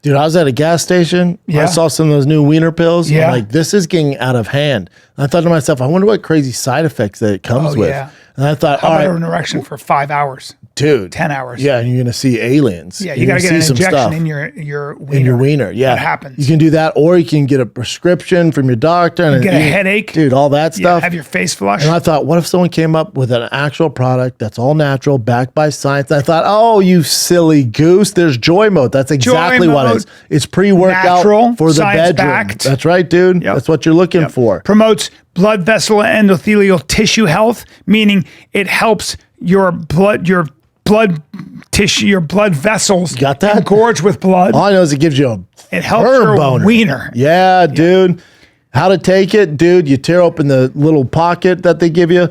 Speaker 1: Dude, I was at a gas station.
Speaker 3: Yeah.
Speaker 1: I saw some of those new wiener pills.
Speaker 3: Yeah.
Speaker 1: I'm like, this is getting out of hand. And I thought to myself, I wonder what crazy side effects that it comes with.
Speaker 3: yeah.
Speaker 1: And I thought,
Speaker 3: How
Speaker 1: all
Speaker 3: about
Speaker 1: right,
Speaker 3: an erection for 5 hours,
Speaker 1: dude.
Speaker 3: 10 hours?
Speaker 1: Yeah, and you're going to see aliens.
Speaker 3: Yeah,
Speaker 1: You're
Speaker 3: you got to
Speaker 1: gonna
Speaker 3: get an
Speaker 1: see some
Speaker 3: injection
Speaker 1: stuff.
Speaker 3: in your wiener.
Speaker 1: In your wiener, yeah.
Speaker 3: That happens.
Speaker 1: You can do that, or you can get a prescription from your doctor. And
Speaker 3: get a headache.
Speaker 1: Dude, all that
Speaker 3: Yeah,
Speaker 1: stuff.
Speaker 3: have your face flushed.
Speaker 1: And I thought, what if someone came up with an actual product that's all natural, backed by science? And I thought, oh, you silly goose. There's Joy Mode. That's exactly what it is. It's pre-workout
Speaker 3: Natural,
Speaker 1: for the bedroom.
Speaker 3: science-backed.
Speaker 1: That's right, dude.
Speaker 3: Yep.
Speaker 1: That's what you're looking for.
Speaker 3: Promotes blood vessel and endothelial tissue health, meaning it helps your blood tissue, your blood vessels
Speaker 1: Got that?
Speaker 3: engorge with blood.
Speaker 1: All I know is it gives you a
Speaker 3: It helps
Speaker 1: firm
Speaker 3: your
Speaker 1: boner.
Speaker 3: wiener.
Speaker 1: Yeah, dude. How to take it, dude? You tear open the little pocket that they give you.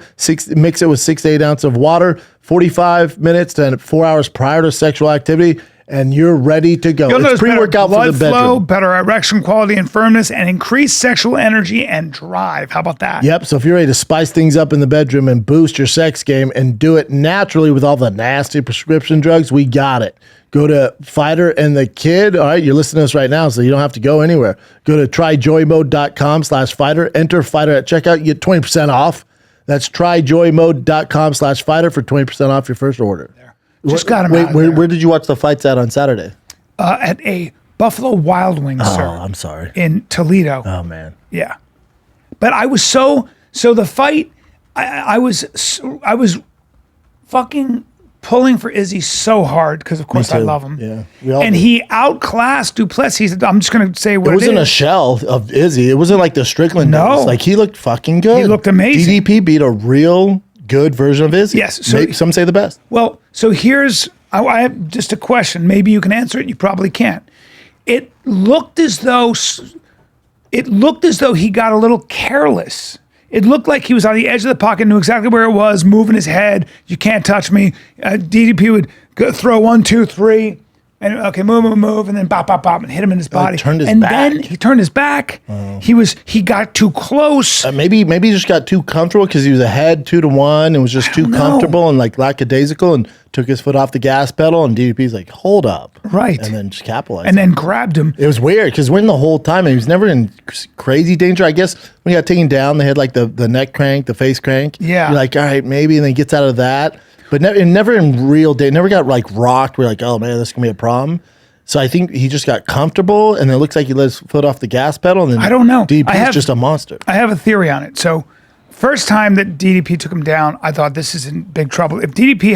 Speaker 1: Mix it with 6 to 8 ounces of water. 45 minutes to 4 hours prior to sexual activity, and you're ready to go.
Speaker 3: You'll
Speaker 1: It's
Speaker 3: notice better
Speaker 1: pre-workout for
Speaker 3: blood
Speaker 1: the bedroom.
Speaker 3: flow, better erection quality and firmness, and increased sexual energy and drive. How about that?
Speaker 1: Yep. So if you're ready to spice things up in the bedroom and boost your sex game and do it naturally with all the nasty prescription drugs, we got it. Go to Fighter and the Kid. All right, you're listening to us right now, so you don't have to go anywhere. Go to tryjoymode.com/fighter. Enter Fighter at checkout. You get 20% off. That's tryjoymode.com/fighter for 20% off your first order.
Speaker 3: Just got him
Speaker 1: Wait,
Speaker 3: out of there.
Speaker 1: where did you watch the fights at on Saturday?
Speaker 3: At a Buffalo Wild Wings,
Speaker 1: Oh,
Speaker 3: sir,
Speaker 1: I'm sorry.
Speaker 3: in Toledo.
Speaker 1: Oh, man.
Speaker 3: Yeah, but I was so the fight. I was fucking pulling for Izzy so hard because of course I
Speaker 1: too.
Speaker 3: love him.
Speaker 1: Yeah, we all
Speaker 3: and
Speaker 1: do.
Speaker 3: he outclassed Du Plessis. I'm just gonna say what
Speaker 1: It wasn't a
Speaker 3: is.
Speaker 1: shell of Izzy. It wasn't like the Strickland
Speaker 3: No.
Speaker 1: days. Like, he looked fucking good.
Speaker 3: He looked amazing.
Speaker 1: DDP beat a real good version of Izzy.
Speaker 3: Yes, so-
Speaker 1: Some say the best.
Speaker 3: Well, so here's I have just a question. Maybe you can answer it. You probably can't. It looked as though he got a little careless It looked like he was on the edge of the pocket, knew exactly where it was, moving his head. You can't touch me. DDP would throw 1, 2, 3, and okay, move, and then bop, and hit him in his body.
Speaker 1: Turned his
Speaker 3: and
Speaker 1: back.
Speaker 3: then he turned his back. He got too close.
Speaker 1: Maybe he just got too comfortable because he was ahead 2-1 and was just too comfortable and like lackadaisical and took his foot off the gas pedal. And DDP's like, hold up,
Speaker 3: right,
Speaker 1: and then just capitalized.
Speaker 3: And then grabbed him.
Speaker 1: It was weird because when the whole time he was never in crazy danger. I guess when he got taken down, they had like the neck crank, the face crank.
Speaker 3: Yeah,
Speaker 1: you're like, all right, maybe, and then he gets out of that. But never in real day, never got like rocked. We're like, oh man, this is gonna be a problem. So I think he just got comfortable, and it looks like he let his foot off the gas pedal. And then
Speaker 3: I don't know.
Speaker 1: DDP is just a monster.
Speaker 3: I have a theory on it. So first time that DDP took him down, I thought this is in big trouble. If DDP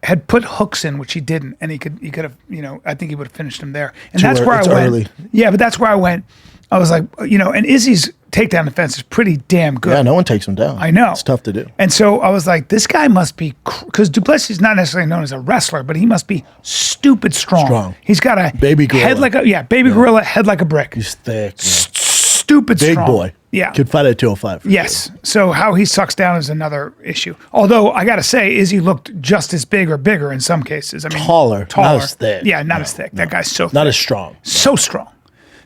Speaker 3: had put hooks in, which he didn't, and he could have, I think he would have finished him there. And that's where I went. Early. Yeah, but that's where I went. I was like, and Izzy's takedown defense is pretty damn good.
Speaker 1: Yeah, no one takes him down.
Speaker 3: I know.
Speaker 1: It's tough to do.
Speaker 3: And so I was like, this guy must be, because Du Plessis is not necessarily known as a wrestler, but he must be stupid strong. He's got a
Speaker 1: baby gorilla.
Speaker 3: Head like gorilla, head like a brick.
Speaker 1: He's thick.
Speaker 3: Stupid
Speaker 1: big
Speaker 3: strong.
Speaker 1: Big boy.
Speaker 3: Yeah.
Speaker 1: Could fight at 205.
Speaker 3: Yes. Sure. So how he sucks down is another issue. Although I got to say, Izzy looked just as big or bigger in some cases. I mean,
Speaker 1: taller. Not as thick.
Speaker 3: Yeah, not as thick. That guy's so thick.
Speaker 1: Not as strong.
Speaker 3: So strong.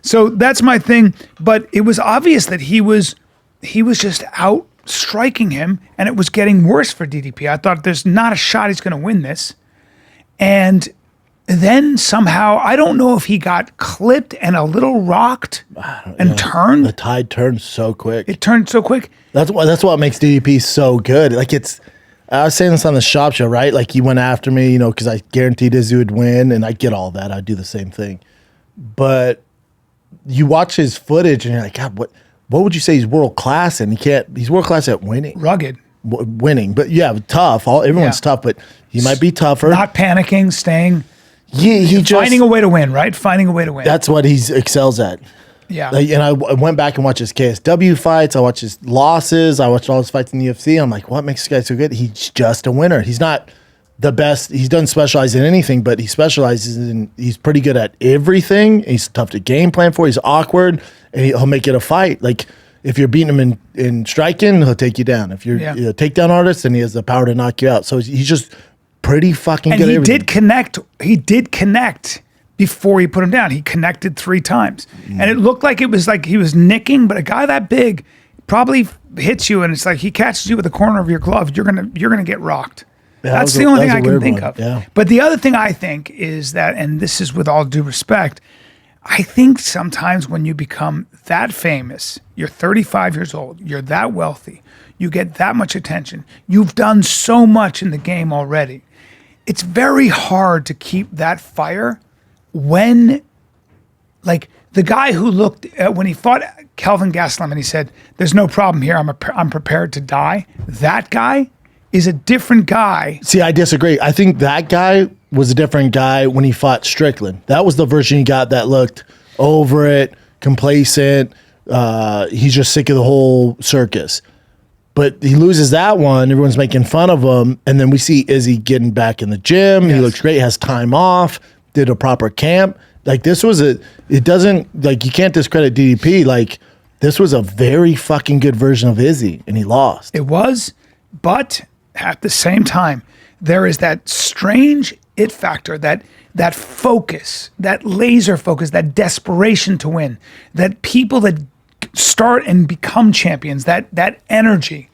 Speaker 3: So that's my thing. But it was obvious that he was just out striking him, and it was getting worse for DDP. I thought there's not a shot he's going to win this. And then somehow, I don't know if he got clipped and a little rocked and turned.
Speaker 1: The tide turned so quick.
Speaker 3: It turned so quick.
Speaker 1: That's what makes DDP so good. Like I was saying this on the Schaub show, right? Like he went after me, because I guaranteed Izzy would win, and I get all that. I'd do the same thing. But you watch his footage, and you're like, God, what would you say he's world class in? He's world class at winning.
Speaker 3: Rugged.
Speaker 1: Winning. But yeah, tough. Everyone's tough, but he might be tougher.
Speaker 3: Not panicking, staying.
Speaker 1: He just
Speaker 3: finding a way to win, right? Finding a way to win.
Speaker 1: That's what he excels at.
Speaker 3: Yeah.
Speaker 1: And I went back and watched his KSW fights. I watched his losses. I watched all his fights in the UFC. I'm like, what makes this guy so good? He's just a winner. He's not the best. He doesn't specialize in anything, but he specializes in, he's pretty good at everything. He's tough to game plan for. He's awkward, and he'll make it a fight. Like, if you're beating him in striking, he'll take you down. If you're a takedown artist, then he has the power to knock you out. So he's just pretty fucking good at everything.
Speaker 3: He did connect before he put him down. He connected 3 times. And it looked like it was like he was nicking, but a guy that big probably hits you, and it's like he catches you with the corner of your glove. You're gonna get rocked. Yeah, that's the only thing I can think of.
Speaker 1: Yeah.
Speaker 3: But the other thing I think is that, and this is with all due respect, I think sometimes when you become that famous, you're 35 years old, you're that wealthy, you get that much attention, you've done so much in the game already. It's very hard to keep that fire when, like, the guy who looked when he fought Kelvin Gastelum and he said, "There's no problem here. I'm prepared to die." That guy is a different guy.
Speaker 1: See, I disagree. I think that guy was a different guy when he fought Strickland. That was the version he got that looked over it, complacent. He's just sick of the whole circus. But he loses that one. Everyone's making fun of him. And then we see Izzy getting back in the gym. Yes. He looks great, has time off, did a proper camp. Like, this was you can't discredit DDP. Like, this was a very fucking good version of Izzy, and he lost.
Speaker 3: It was, but at the same time, there is that strange it factor, that focus, that laser focus, that desperation to win, that people that start and become champions, that energy.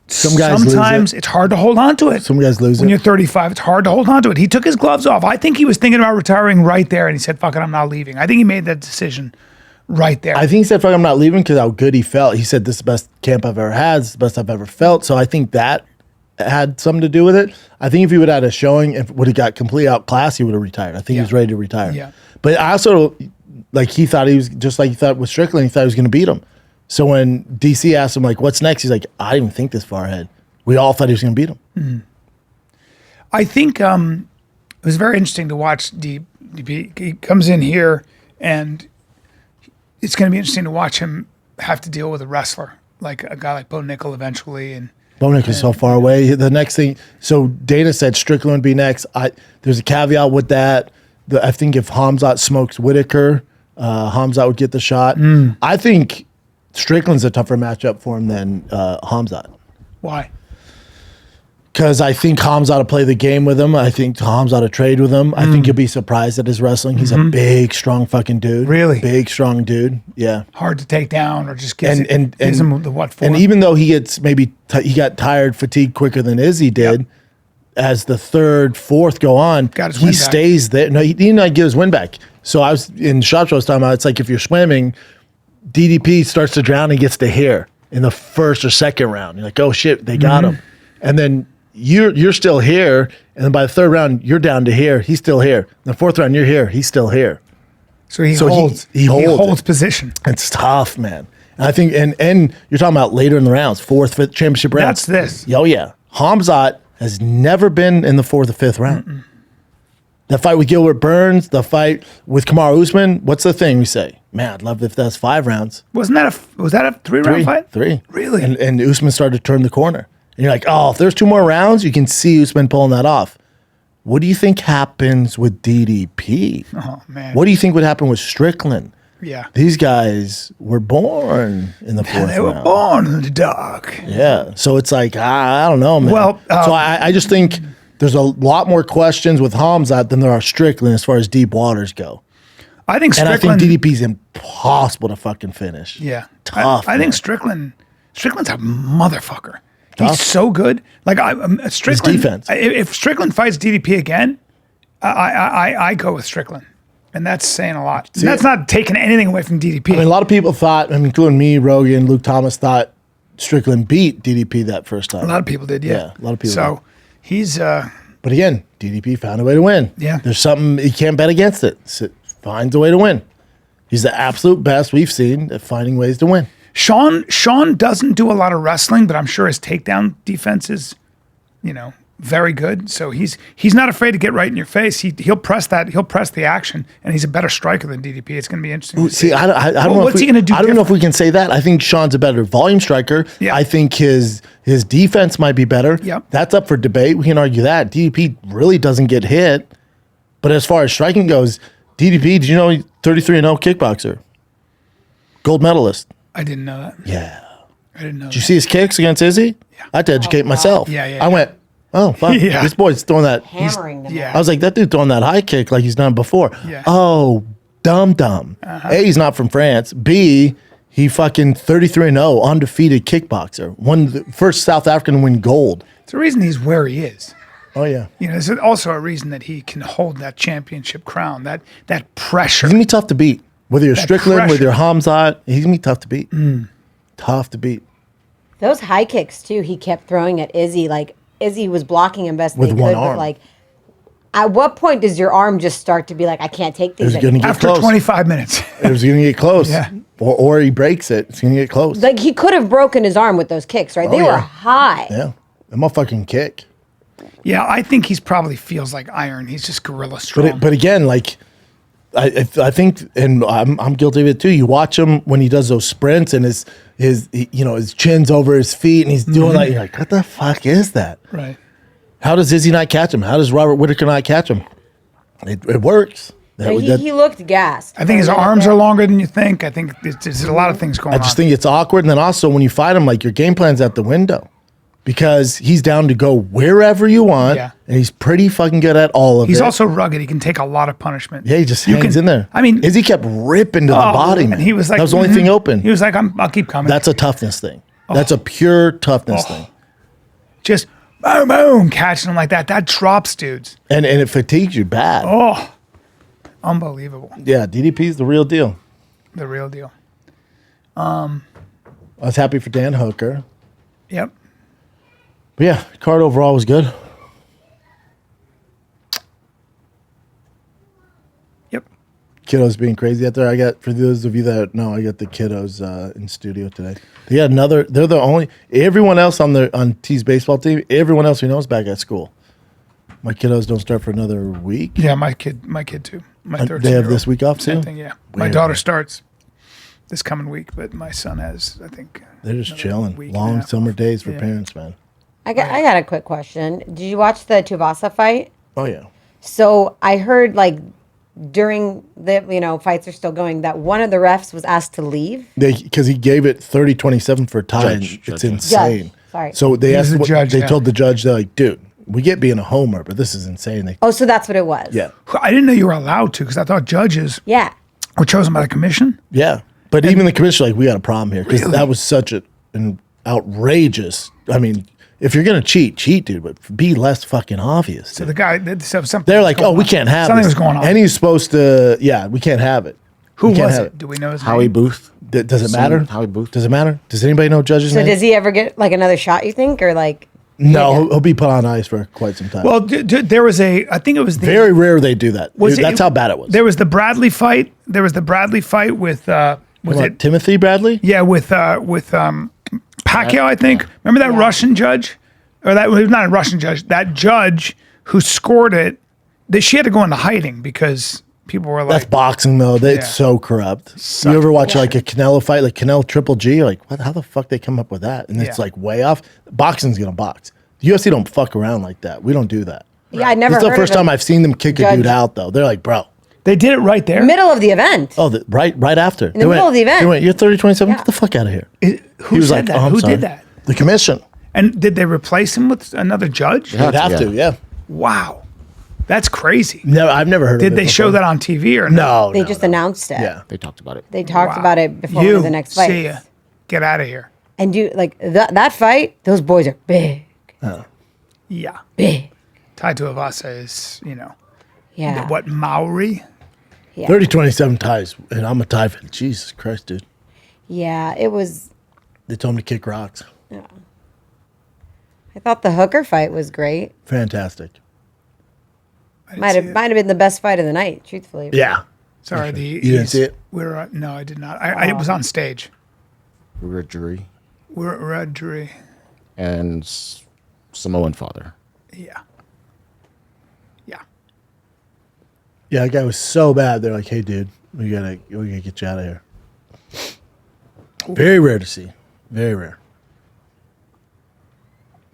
Speaker 1: Some guys
Speaker 3: sometimes it's hard to hold on to it.
Speaker 1: Some guys lose it.
Speaker 3: When you're 35, it's hard to hold on to it. He took his gloves off. I think he was thinking about retiring right there, and he said, fuck it, I'm not leaving. I think he made that decision right there.
Speaker 1: I think he said, fuck it, I'm not leaving, because how good he felt. He said, this is the best camp I've ever had. It's the best I've ever felt. So I think that had something to do with it. I think if he would have had a showing, if would have got completely outclassed, he would have retired. I think he was ready to retire.
Speaker 3: Yeah.
Speaker 1: But I also, like, he thought he was, just like he thought with Strickland, he thought he was going to beat him. So when DC asked him, like, what's next? He's like, I didn't even think this far ahead. We all thought he was going to beat him.
Speaker 3: Mm-hmm. I think it was very interesting to watch DP. He comes in here, and it's going to be interesting to watch him have to deal with a wrestler, like a guy like Bo Nickel eventually. And
Speaker 1: Bo Nickel's so far away. The next thing, so Dana said Strickland would be next. There's a caveat with that. I think if Hamzat smokes Whitaker, Hamzat would get the shot. I think Strickland's a tougher matchup for him than Khamzat.
Speaker 3: Why?
Speaker 1: Because I think Hamza ought to play the game with him. I think Hamza ought to trade with him. I think you'll be surprised at his wrestling. He's a big, strong fucking dude.
Speaker 3: Really?
Speaker 1: Big, strong dude. Yeah.
Speaker 3: Hard to take down or just gives him the what for.
Speaker 1: And even though he gets he got tired, fatigued quicker than Izzy did, as the third, fourth go on, he stays there. No, he did not get his win back. So I was in Schaub, I was talking about, it's like if you're swimming, DDP starts to drown and gets to here in the first or second round. You're like, oh shit, they got him. And then you're still here, and then by the third round, you're down to here. He's still here. In the fourth round, you're here. He's still here.
Speaker 3: So he holds position.
Speaker 1: It's tough, man. And I think, and you're talking about later in the rounds, fourth, fifth championship rounds.
Speaker 3: That's this.
Speaker 1: Oh yeah, Khamzat has never been in the fourth or fifth round. The fight with Gilbert Burns, the fight with Kamaru Usman. What's the thing we say? Man, I'd love if that's 5 rounds.
Speaker 3: Was that a 3-round fight?
Speaker 1: 3.
Speaker 3: Really?
Speaker 1: And Usman started to turn the corner. And you're like, oh, if there's 2 more rounds, you can see Usman pulling that off. What do you think happens with DDP?
Speaker 3: Oh, man.
Speaker 1: What do you think would happen with Strickland?
Speaker 3: Yeah.
Speaker 1: These guys were born in the fourth round.
Speaker 3: They were born in the dark.
Speaker 1: Yeah. So it's like, I don't know, man.
Speaker 3: Well,
Speaker 1: so I just think there's a lot more questions with Khamzat than there are Strickland as far as deep waters go.
Speaker 3: I think Strickland.
Speaker 1: And I think DDP's impossible to fucking finish.
Speaker 3: Yeah.
Speaker 1: Tough.
Speaker 3: I think Strickland's a motherfucker. He's so good. Like Strickland.
Speaker 1: His defense.
Speaker 3: If Strickland fights DDP again, I go with Strickland, and that's saying a lot. And that's not taking anything away from DDP.
Speaker 1: I mean, a lot of people thought, including me, Rogan, Luke Thomas, thought Strickland beat DDP that first time.
Speaker 3: A lot of people did. Yeah.
Speaker 1: A lot of people.
Speaker 3: So he's.
Speaker 1: But again, DDP found a way to win.
Speaker 3: Yeah.
Speaker 1: There's something you can't bet against it. So finds a way to win. He's the absolute best we've seen at finding ways to win.
Speaker 3: Sean doesn't do a lot of wrestling, but I'm sure his takedown defense is, very good. So he's not afraid to get right in your face. He'll press that. He'll press the action, and he's a better striker than DDP. It's going to be interesting.
Speaker 1: See, I don't know.
Speaker 3: What's he going to do?
Speaker 1: I don't know if we can say that. I think Sean's a better volume striker.
Speaker 3: Yeah.
Speaker 1: I think his defense might be better.
Speaker 3: Yep.
Speaker 1: That's up for debate. We can argue that. DDP really doesn't get hit. But as far as striking goes, DDP, did you know he's 33-0 kickboxer? Gold medalist.
Speaker 3: I didn't know that.
Speaker 1: Yeah.
Speaker 3: I didn't know.
Speaker 1: Did you see his kicks against Izzy? Yeah. I had to educate myself.
Speaker 3: Yeah.
Speaker 1: I went, oh, fuck.
Speaker 3: Yeah.
Speaker 1: This boy's throwing that.
Speaker 4: Hammering them.
Speaker 3: Yeah.
Speaker 1: I was like, that dude throwing that high kick like he's done before.
Speaker 3: Yeah.
Speaker 1: Oh, dumb. A, he's not from France. B, he fucking 33-0, undefeated kickboxer. Won the first South African to win gold.
Speaker 3: It's the reason he's where he is.
Speaker 1: Oh, yeah.
Speaker 3: There's also a reason that he can hold that championship crown, that pressure.
Speaker 1: He's going to be tough to beat. Whether you're Strickland,
Speaker 3: pressure.
Speaker 1: whether you're Khamzat, he's going to be tough to beat. Tough to beat.
Speaker 4: Those high kicks too, he kept throwing at Izzy. Like Izzy was blocking him best
Speaker 1: With
Speaker 4: they
Speaker 1: one
Speaker 4: could,
Speaker 1: arm.
Speaker 4: but like, at what point does your arm just start to be like, I can't take these
Speaker 1: It's going to
Speaker 4: anymore?
Speaker 1: get
Speaker 3: After
Speaker 1: close.
Speaker 3: 25 minutes.
Speaker 1: It was going to get close.
Speaker 3: Yeah.
Speaker 1: Or he breaks it. It's going to get close.
Speaker 4: Like he could have broken his arm with those kicks, right? They were
Speaker 1: yeah.
Speaker 4: high.
Speaker 1: Yeah. That motherfucking kick.
Speaker 3: Yeah, I think he's probably feels like iron. He's just gorilla strong.
Speaker 1: But again, like, I think, and I'm guilty of it too. You watch him when he does those sprints, and his chin's over his feet, and he's doing like, you're like, what the fuck is that?
Speaker 3: Right.
Speaker 1: How does Izzy not catch him? How does Robert Whitaker not catch him? It works.
Speaker 4: But he looked gassed.
Speaker 3: I think his arms are longer than you think. I think there's a lot of things going on.
Speaker 1: I just think it's awkward, and then also when you fight him, like your game plan's out the window. Because he's down to go wherever you want,
Speaker 3: Yeah.
Speaker 1: and he's pretty fucking good at all of it.
Speaker 3: He's also rugged. He can take a lot of punishment.
Speaker 1: Yeah, he just hangs in there.
Speaker 3: I mean,
Speaker 1: Izzy kept ripping to the body, man.
Speaker 3: And he was like,
Speaker 1: that was the only thing open.
Speaker 3: He was like, I'll keep coming.
Speaker 1: That's a toughness thing. That's a pure toughness thing.
Speaker 3: Just boom, boom, catching him like that. That drops dudes.
Speaker 1: And it fatigues you bad.
Speaker 3: Oh, unbelievable.
Speaker 1: Yeah, DDP's the real deal.
Speaker 3: The real deal.
Speaker 1: I was happy for Dan Hooker.
Speaker 3: Yep.
Speaker 1: But yeah, card overall was good.
Speaker 3: Yep.
Speaker 1: Kiddos being crazy out there. I got, for those of you that know, I got the kiddos in studio today. They got they're the only, everyone else on T's baseball team, everyone else we know is back at school. My kiddos don't start for another week.
Speaker 3: Yeah, my kid too. My 13-year-old.
Speaker 1: They have this week off
Speaker 3: Same
Speaker 1: too?
Speaker 3: thing, yeah. My
Speaker 1: Weird.
Speaker 3: daughter starts this coming week, but my son has, I think.
Speaker 1: They're just chilling.
Speaker 3: week and a
Speaker 1: Long
Speaker 3: half
Speaker 1: summer
Speaker 3: off.
Speaker 1: days for
Speaker 3: Yeah.
Speaker 1: parents, man.
Speaker 4: I got a quick question. Did you watch the Tuivasa fight?
Speaker 1: Oh, yeah.
Speaker 4: So I heard like during the fights are still going, that one of the refs was asked to leave.
Speaker 1: Because he gave it 30-27 for a tie. It's insane.
Speaker 4: Judge. Sorry.
Speaker 1: So they asked
Speaker 3: the judge,
Speaker 1: they
Speaker 3: yeah.
Speaker 1: told the judge, they're like, dude, we get being a homer, but this is insane.
Speaker 4: Oh, so that's what it was.
Speaker 1: Yeah.
Speaker 3: I didn't know you were allowed to because I thought judges
Speaker 4: Yeah.
Speaker 3: were chosen by the commission.
Speaker 1: Yeah. But even the commissioner, like, we got a problem here because that was such an outrageous. I mean, if you're going to cheat, dude, but be less fucking obvious.
Speaker 3: So the guy, something
Speaker 1: They're
Speaker 3: was
Speaker 1: like,
Speaker 3: going
Speaker 1: oh, we
Speaker 3: on.
Speaker 1: can't have
Speaker 3: something
Speaker 1: this.
Speaker 3: was going on.
Speaker 1: And he's supposed to, we can't have it.
Speaker 3: Who
Speaker 1: We can't
Speaker 3: was
Speaker 1: have
Speaker 3: it? Do we know his
Speaker 2: Howie
Speaker 3: name?
Speaker 2: Booth.
Speaker 1: Does it matter?
Speaker 2: Howie Booth.
Speaker 1: Does it matter? Does anybody know judges'
Speaker 4: So
Speaker 1: name?
Speaker 4: does he ever get like another shot? You think, or like?
Speaker 1: No, he'll be put on ice for quite some time.
Speaker 3: Well, there was I think it was the
Speaker 1: very rare they do that.
Speaker 3: Was
Speaker 1: That's how bad it was.
Speaker 3: There was the Bradley fight. There was the Bradley fight with was it?
Speaker 1: Timothy Bradley?
Speaker 3: Yeah, with Pacquiao, I think. Remember that Russian judge, or that was not a Russian judge. That judge who scored it, that she had to go into hiding because people were
Speaker 1: That's
Speaker 3: like,
Speaker 1: boxing though. It's
Speaker 3: Yeah.
Speaker 1: so corrupt. You ever watch like a Canelo fight, like Canelo Triple G? You're like, what? How the fuck they come up with that? And it's
Speaker 3: Yeah.
Speaker 1: like way off. Boxing's gonna box. The UFC don't fuck around like that. We don't do that.
Speaker 4: Yeah, I never.
Speaker 1: This is the
Speaker 4: heard
Speaker 1: first
Speaker 4: of
Speaker 1: time I've seen them kick a
Speaker 4: judge.
Speaker 1: dude out though. They're like, bro.
Speaker 3: they did it right there.
Speaker 4: middle of the event.
Speaker 1: Oh, right after. In
Speaker 4: the middle of the event.
Speaker 1: They went, you're 30-27.
Speaker 4: Yeah.
Speaker 1: Get the fuck out of here.
Speaker 3: Who said that?
Speaker 1: "Oh, I'm
Speaker 3: Who
Speaker 1: sorry."
Speaker 3: did that?
Speaker 1: The commission.
Speaker 3: And did they replace him with another judge?
Speaker 1: They'd have to, yeah.
Speaker 3: Wow, that's crazy.
Speaker 1: No, I've never heard of it.
Speaker 3: Did they show that on TV or
Speaker 1: No.
Speaker 4: They just announced it.
Speaker 1: Yeah.
Speaker 2: They talked about it.
Speaker 4: They talked
Speaker 3: Wow.
Speaker 4: about it before one of the next fight.
Speaker 3: See ya. Get out of here.
Speaker 4: And that fight, those boys are big,
Speaker 3: Yeah.
Speaker 4: big.
Speaker 3: Tai Tuivasa is,
Speaker 4: Yeah.
Speaker 3: what, Maori?
Speaker 4: Yeah.
Speaker 1: 30-27 ties, and I'm a tie fan. Jesus Christ, dude.
Speaker 4: Yeah, it was.
Speaker 1: They told me to kick rocks.
Speaker 4: I thought the Hooker fight was great.
Speaker 1: Fantastic.
Speaker 4: Might have been the best fight of the night, truthfully.
Speaker 1: Yeah.
Speaker 3: Sorry,
Speaker 1: You didn't see it?
Speaker 3: No, I did not. I was on stage.
Speaker 2: Rudgery
Speaker 3: We're at Drury.
Speaker 2: and Samoan father.
Speaker 3: Yeah. Yeah.
Speaker 1: Yeah, that guy was so bad. They're like, hey, dude, we gotta get you out of here. Very rare to see. Very rare.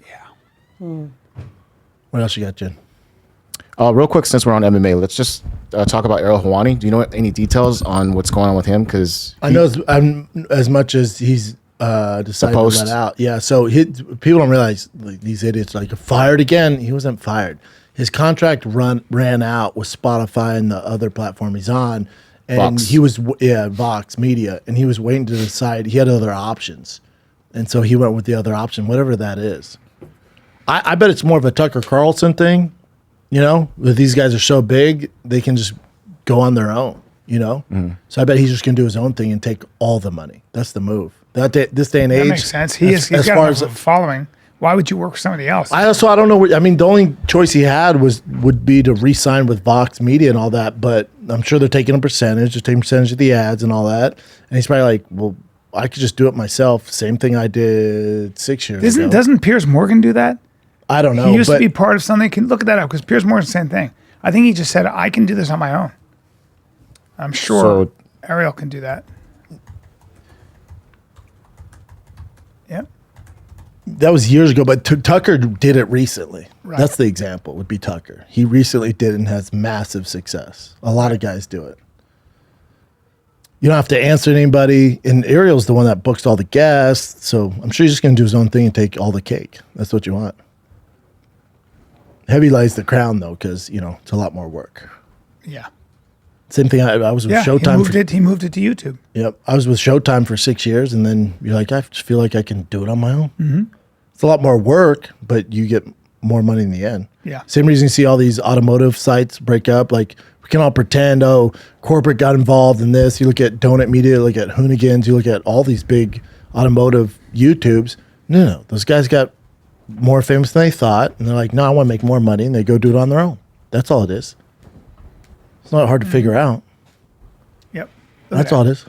Speaker 3: Yeah.
Speaker 1: What else you got, Jen?
Speaker 2: Real quick, since we're on MMA, let's just talk about Ariel Helwani. Do you know any details on what's going on with him? Because
Speaker 1: I know as much as he's decided to let out. Yeah, so people don't realize, like, these idiots, like, fired again. He wasn't fired. His contract ran out with Spotify and the other platform he's on. And
Speaker 2: Vox.
Speaker 1: he was, Vox Media. And he was waiting to decide. He had other options. And so he went with the other option, whatever that is. I bet it's more of a Tucker Carlson thing. If these guys are so big, they can just go on their own, So I bet he's just going to do his own thing and take all the money. That's the move. This day and age.
Speaker 3: That makes sense. He's got enough of a following. Why would you work for somebody else?
Speaker 1: I don't know. The only choice he had would be to re-sign with Vox Media and all that. But I'm sure they're taking a percentage, just taking a percentage of the ads and all that. And he's probably like, well, I could just do it myself. Same thing I did 6 years ago.
Speaker 3: Doesn't Piers Morgan do that?
Speaker 1: I don't know.
Speaker 3: He used to be part of something. Can look that up because Piers Morgan's the same thing. I think he just said, I can do this on my own. I'm sure Ariel can do that. Yep.
Speaker 1: That was years ago, but Tucker did it recently.
Speaker 3: Right.
Speaker 1: That's the example, would be Tucker. He recently did it and has massive success. A lot of guys do it. You don't have to answer anybody. And Ariel's the one that books all the guests. So I'm sure he's just going to do his own thing and take all the cake. That's what you want. Heavy lies the crown, though, because, it's a lot more work.
Speaker 3: Yeah.
Speaker 1: Same thing. I was with
Speaker 3: Yeah.
Speaker 1: Showtime.
Speaker 3: He moved it to YouTube.
Speaker 1: Yep. I was with Showtime for 6 years, and then you're like, I just feel like I can do it on my own. Mm-hmm. It's a lot more work, but you get more money in the end.
Speaker 3: Yeah.
Speaker 1: Same reason you see all these automotive sites break up. Like, we can all pretend, corporate got involved in this. You look at Donut Media, you look at Hoonigans, you look at all these big automotive YouTubes. No, those guys got more famous than they thought, and they're like, no, I want to make more money, and they go do it on their own. That's all it is. It's not hard to figure out.
Speaker 3: Yep.
Speaker 1: That's all it is.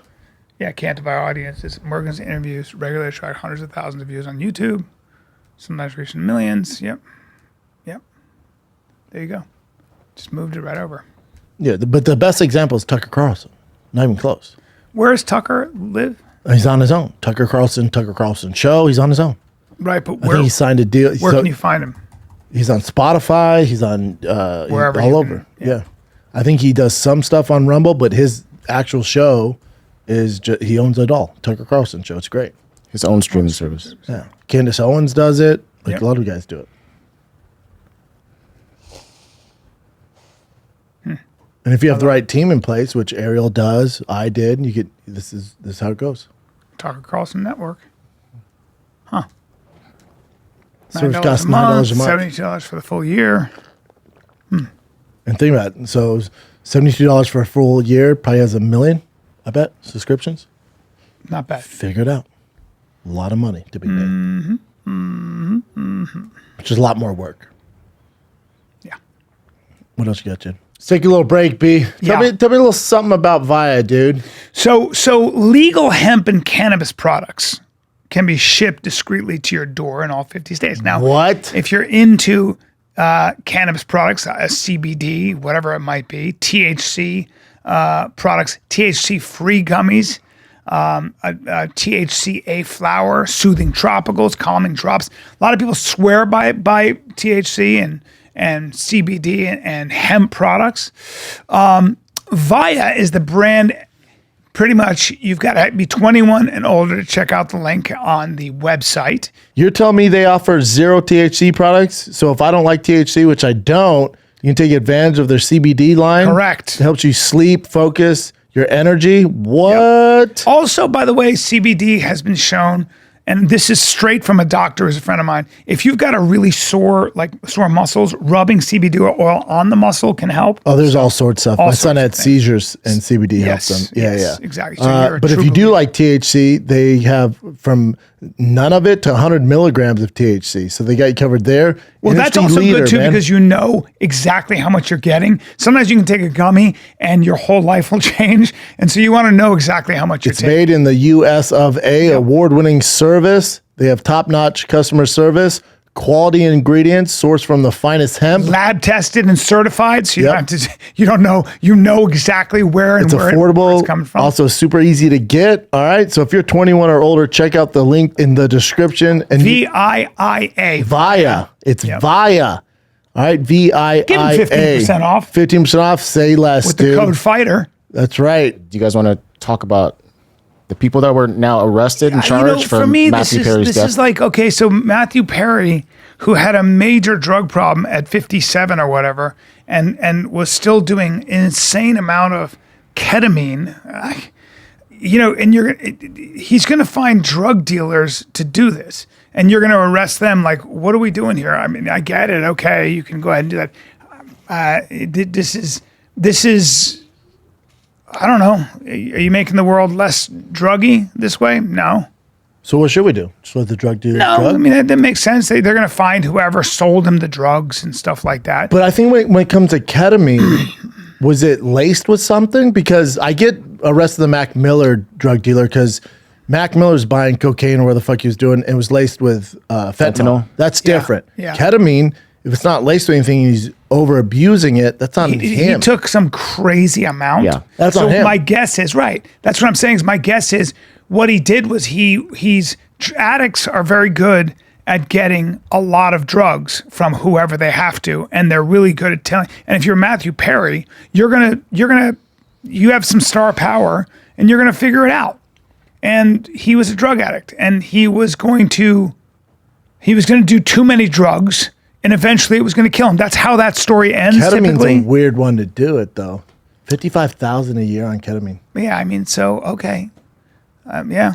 Speaker 3: Yeah, can't divide audiences. Morgan's interviews regularly attract hundreds of thousands of views on YouTube. Sometimes reaching millions. Yep. There you go. Just moved it right over.
Speaker 1: Yeah, but the best example is Tucker Carlson. Not even close.
Speaker 3: Where does Tucker live?
Speaker 1: He's on his own. Tucker Carlson show. He's on his own.
Speaker 3: Right, but
Speaker 1: I
Speaker 3: where
Speaker 1: think he signed a deal.
Speaker 3: can you find him?
Speaker 1: He's on Spotify. He's on
Speaker 3: Wherever
Speaker 1: all
Speaker 3: you
Speaker 1: over.
Speaker 3: can,
Speaker 1: Yeah. I think he does some stuff on Rumble, but his actual show is he owns it all. Tucker Carlson show. It's great.
Speaker 2: His own streaming service.
Speaker 1: Yeah. Candace Owens does it. Like a lot of guys do it. And if you have the right team in place, which Ariel does, I did, you get this is how it goes.
Speaker 3: Tucker Carlson Network. Huh.
Speaker 1: So it
Speaker 3: $9
Speaker 1: costs
Speaker 3: a month,
Speaker 1: $9 a month.
Speaker 3: $72 for the full year.
Speaker 1: And think about it. So $72 for a full year probably has 1 million, I bet, subscriptions.
Speaker 3: Not bad.
Speaker 1: Figure it out. A lot of money to be made. Which is a lot more work.
Speaker 3: Yeah.
Speaker 1: What else you got, Jen? Let's take a little break, B. Tell me a little something about Via, dude.
Speaker 3: So legal hemp and cannabis products can be shipped discreetly to your door in all 50 states. Now,
Speaker 1: What?
Speaker 3: if you're into cannabis products, CBD, whatever it might be, THC products, THC-free gummies, THCA flower, soothing tropicals, calming drops. A lot of people swear by THC and CBD and hemp products. Via is the brand. Pretty much, you've got to be 21 and older to check out the link on the website.
Speaker 1: You're telling me they offer 0 THC products? So if I don't like THC, which I don't, you can take advantage of their CBD line?
Speaker 3: Correct.
Speaker 1: It helps you sleep, focus, your energy. What?
Speaker 3: Also, by the way, CBD has been shown, and this is straight from a doctor who's a friend of mine. If you've got a really sore muscles, rubbing CBD oil on the muscle can help.
Speaker 1: Oh, there's all sorts of stuff.
Speaker 3: All
Speaker 1: My son
Speaker 3: sorts
Speaker 1: had
Speaker 3: of things.
Speaker 1: seizures, and CBD helps them. Yeah.
Speaker 3: Exactly. So you're a
Speaker 1: But if
Speaker 3: true
Speaker 1: you do
Speaker 3: believer.
Speaker 1: like THC, they have from none of it to 100 milligrams of THC. So they got you covered there.
Speaker 3: Well, that's
Speaker 1: Industry
Speaker 3: also
Speaker 1: leader,
Speaker 3: good too,
Speaker 1: man.
Speaker 3: because you know exactly how much you're getting. Sometimes you can take a gummy and your whole life will change. And so you want to know exactly how much you're
Speaker 1: It's
Speaker 3: taking.
Speaker 1: made in the US of A, award-winning service. They have top-notch customer service, quality ingredients sourced from the finest hemp.
Speaker 3: Lab tested and certified, so you
Speaker 1: Yep.
Speaker 3: don't have to. You don't know. You know exactly where and
Speaker 1: It's
Speaker 3: where
Speaker 1: affordable,
Speaker 3: it's coming from.
Speaker 1: also super easy to get. All right, so if you're 21 or older, check out the link in the description. And
Speaker 3: VIIA.
Speaker 1: Via, it's
Speaker 3: Yep.
Speaker 1: Via. All right, VIIA.
Speaker 3: Give 'em 15% off.
Speaker 1: 15% off. Say less,
Speaker 3: With
Speaker 1: dude.
Speaker 3: the code FIGHTER.
Speaker 1: That's right.
Speaker 2: Do you guys want to talk about the people that were now arrested and charged for Matthew Perry's
Speaker 3: this
Speaker 2: death?
Speaker 3: is like, okay, so Matthew Perry, who had a major drug problem at 57 or whatever, and was still doing an insane amount of ketamine, and he's going to find drug dealers to do this, and you're going to arrest them. Like, what are we doing here? I mean, I get it. Okay, you can go ahead and do that. This is. I don't know. Are you making the world less druggy this way? No.
Speaker 1: So what should we do? Just let the drug dealers
Speaker 3: No,
Speaker 1: drug?
Speaker 3: I mean, that makes sense. They're going to find whoever sold him the drugs and stuff like that.
Speaker 1: But I think when it comes to ketamine, was it laced with something? Because I get arrested the Mac Miller drug dealer because Mac Miller's buying cocaine or where the fuck he was doing. And it was laced with fentanyl. That's different.
Speaker 3: yeah.
Speaker 1: Ketamine, if it's not laced with anything, he's over abusing it. That's on
Speaker 3: He
Speaker 1: him.
Speaker 3: took some crazy amount.
Speaker 2: Yeah.
Speaker 1: That's
Speaker 3: so
Speaker 1: on him.
Speaker 3: my guess is right. That's what I'm saying. Is my guess is what he did was addicts are very good at getting a lot of drugs from whoever they have to, and they're really good at telling. And if you're Matthew Perry, you have some star power, and you're gonna figure it out. And he was a drug addict, and he was going to do too many drugs. And eventually it was going to kill him. That's how that story ends.
Speaker 1: Ketamine's
Speaker 3: typically.
Speaker 1: a weird one to do it though. 55,000 a year on ketamine.
Speaker 3: Yeah, I mean, so okay, yeah.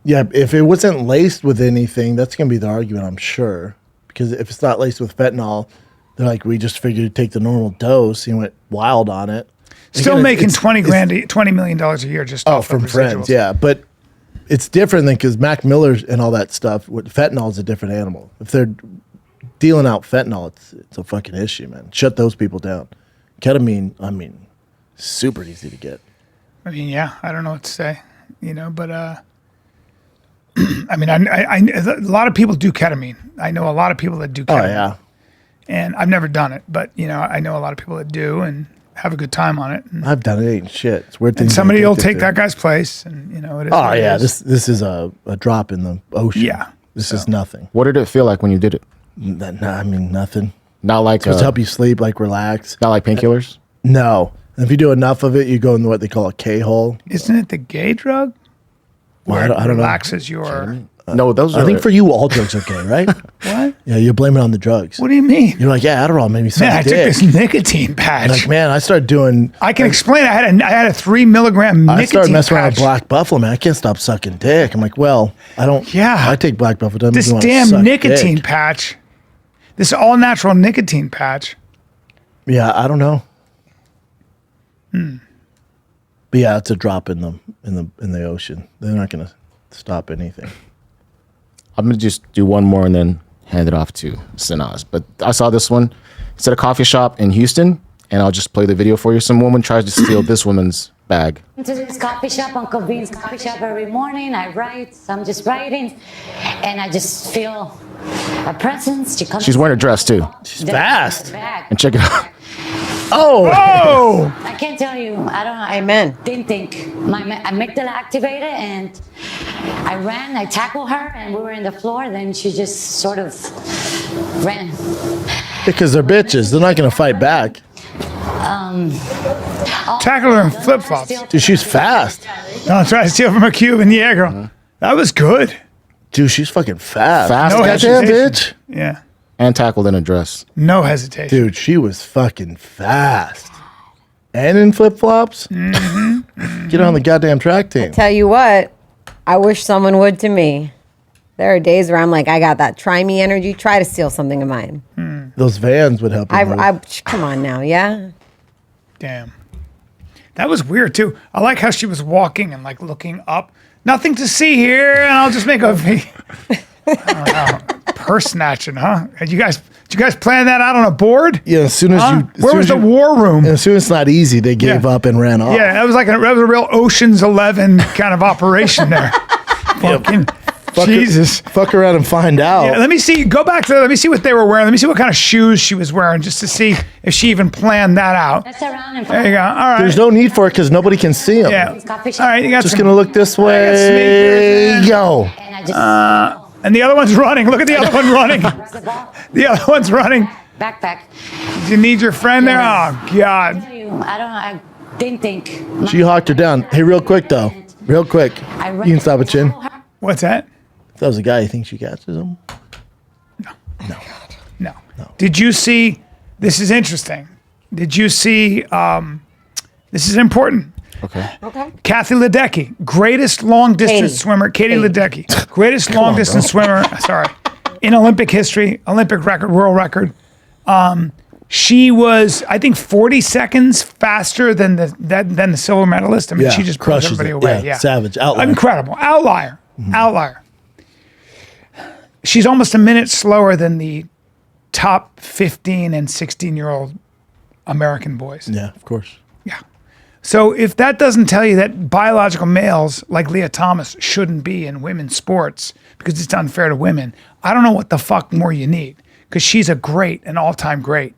Speaker 1: Yeah, if it wasn't laced with anything, that's going to be the argument, I'm sure. Because if it's not laced with fentanyl, they're like, we just figured to take the normal dose. He went wild on it.
Speaker 3: Still
Speaker 1: Again,
Speaker 3: making
Speaker 1: it's-
Speaker 3: $20 million a year just off
Speaker 1: from
Speaker 3: of
Speaker 1: friends,
Speaker 3: residuals.
Speaker 1: yeah. But it's different than because Mac Miller and all that stuff. Fentanyl is a different animal. If they're dealing out fentanyl, it's a fucking issue, man. Shut those people down. Ketamine, I mean, super easy to get.
Speaker 3: I mean, yeah, I don't know what to say, but I mean, I a lot of people do ketamine. I know a lot of people that do ketamine.
Speaker 1: Oh yeah.
Speaker 3: And I've never done it, but I know a lot of people that do and have a good time on it. And,
Speaker 1: I've done it. Ain't shit. It's weird.
Speaker 3: and somebody will take that guy's place, and it is.
Speaker 1: Oh
Speaker 3: what it
Speaker 1: yeah,
Speaker 3: is.
Speaker 1: this is a drop in the ocean.
Speaker 3: Yeah,
Speaker 1: This is nothing.
Speaker 2: What did it feel like when you did it?
Speaker 1: I mean nothing.
Speaker 2: Not like
Speaker 1: Supposed to help you sleep, like relax.
Speaker 2: not like painkillers.
Speaker 1: No. And if you do enough of it, you go in what they call a K-hole.
Speaker 3: Isn't it the gay drug?
Speaker 1: Well,
Speaker 3: Where
Speaker 1: I don't
Speaker 3: it
Speaker 1: know.
Speaker 3: relaxes your...
Speaker 2: No, those are.
Speaker 1: I think for you, all drugs are gay, right?
Speaker 3: What?
Speaker 1: Yeah, you blame it on the drugs.
Speaker 3: What do you mean?
Speaker 1: You're like, yeah, Adderall made me suck
Speaker 3: Man, I took
Speaker 1: dick.
Speaker 3: this nicotine patch.
Speaker 1: Like, man, I started doing...
Speaker 3: I can explain. I had a 3 milligram nicotine
Speaker 1: I started messing around with
Speaker 3: patch.
Speaker 1: Black Buffalo, man. I can't stop sucking dick. I'm like, well, I don't...
Speaker 3: Yeah.
Speaker 1: I take Black Buffalo. Doesn't
Speaker 3: This
Speaker 1: mean I wanna
Speaker 3: damn
Speaker 1: suck
Speaker 3: nicotine
Speaker 1: dick.
Speaker 3: patch. This all natural nicotine patch.
Speaker 1: Yeah, I don't know. But yeah, it's a drop in the ocean. They're not going to stop anything.
Speaker 2: I'm gonna just do one more and then hand it off to Sanaz. But I saw this one. It's at a coffee shop in Houston, and I'll just play the video for you. Some woman tries to steal this woman's bag.
Speaker 5: To this coffee shop, Uncle Bean's coffee shop every morning. I write, so I'm just writing, and I just feel a presence. She comes.
Speaker 2: She's wearing a dress too.
Speaker 1: She's fast.
Speaker 2: And check it out.
Speaker 1: Oh!
Speaker 3: Oh!
Speaker 5: I can't tell you. I don't know.
Speaker 4: Amen.
Speaker 5: I didn't think. My amygdala activated, and I ran. I tackled her, and we were in the floor. Then she just sort of ran.
Speaker 1: Because they're bitches. They're not going to fight back.
Speaker 3: Tackle her in flip-flops.
Speaker 1: Dude, she's fast.
Speaker 3: Don't try to steal from a Cuban. Yeah, girl. That was good.
Speaker 1: Dude, she's fucking fast.
Speaker 2: Fast.
Speaker 3: No
Speaker 1: Goddamn
Speaker 3: hesitation.
Speaker 1: bitch.
Speaker 3: Yeah.
Speaker 2: And tackled in a dress.
Speaker 3: No hesitation.
Speaker 1: Dude, she was fucking fast. And in flip-flops. Get on the goddamn track team.
Speaker 4: Tell you what, I wish someone would to me. There are days where I'm like, I got that try me energy. Try to steal something of mine.
Speaker 1: Those vans would help you move.
Speaker 4: Come on now, yeah.
Speaker 3: Damn. That was weird too. I like how she was walking and like looking up. Nothing to see here, and I'll just make a I don't know. Purse snatching, huh? Did you guys plan that out on a board?
Speaker 1: Yeah, as soon as
Speaker 3: Huh?
Speaker 1: you... as
Speaker 3: Where
Speaker 1: soon
Speaker 3: was
Speaker 1: as
Speaker 3: the
Speaker 1: you-
Speaker 3: war room?
Speaker 1: As soon as it's not easy, they gave
Speaker 3: Yeah.
Speaker 1: up and ran off.
Speaker 3: Yeah, that was a real Ocean's 11 kind of operation there. Fucking Jesus.
Speaker 1: Fuck around and find out.
Speaker 3: Yeah, let me see. Go back to. Let me see what they were wearing. Let me see what kind of shoes she was wearing, just to see if she even planned that out.
Speaker 5: That's around in
Speaker 3: There you go. All right.
Speaker 1: There's no need for it because nobody can see them.
Speaker 3: Yeah.
Speaker 5: Coffee shop.
Speaker 3: All right. You got
Speaker 1: Just
Speaker 3: some,
Speaker 1: gonna look this way.
Speaker 3: sneakers,
Speaker 1: Yo.
Speaker 5: And I just
Speaker 3: and the other one's running. Look at the other one running.
Speaker 5: the ball,
Speaker 3: The other one's running.
Speaker 5: backpack.
Speaker 3: Do you need your friend there? Oh God.
Speaker 5: I tell you, I don't know. I didn't think.
Speaker 1: She hawked her down. Hey, real quick though. Real quick.
Speaker 5: I
Speaker 1: You can stop it, Chin.
Speaker 3: What's that?
Speaker 1: If that was a guy, you think she catches him?
Speaker 3: No. Did you see? This is interesting. Did you see? This is important.
Speaker 2: Okay.
Speaker 4: Okay.
Speaker 3: Katie Ledecky, greatest long distance
Speaker 4: Katie.
Speaker 3: swimmer. Katie
Speaker 4: Katie.
Speaker 3: Ledecky, greatest long distance swimmer. Sorry, in Olympic history, Olympic record, world record. She was, I think, 40 seconds faster than the silver medalist. I mean,
Speaker 1: Yeah,
Speaker 3: she just blows
Speaker 1: crushes
Speaker 3: everybody
Speaker 1: it.
Speaker 3: away.
Speaker 1: Yeah,
Speaker 3: Yeah,
Speaker 1: savage. Outlier.
Speaker 3: incredible, outlier. She's almost a minute slower than the top 15 and 16-year-old American boys.
Speaker 1: Yeah, of course.
Speaker 3: Yeah. So if that doesn't tell you that biological males like Leah Thomas shouldn't be in women's sports because it's unfair to women, I don't know what the fuck more you need, because she's an all-time great.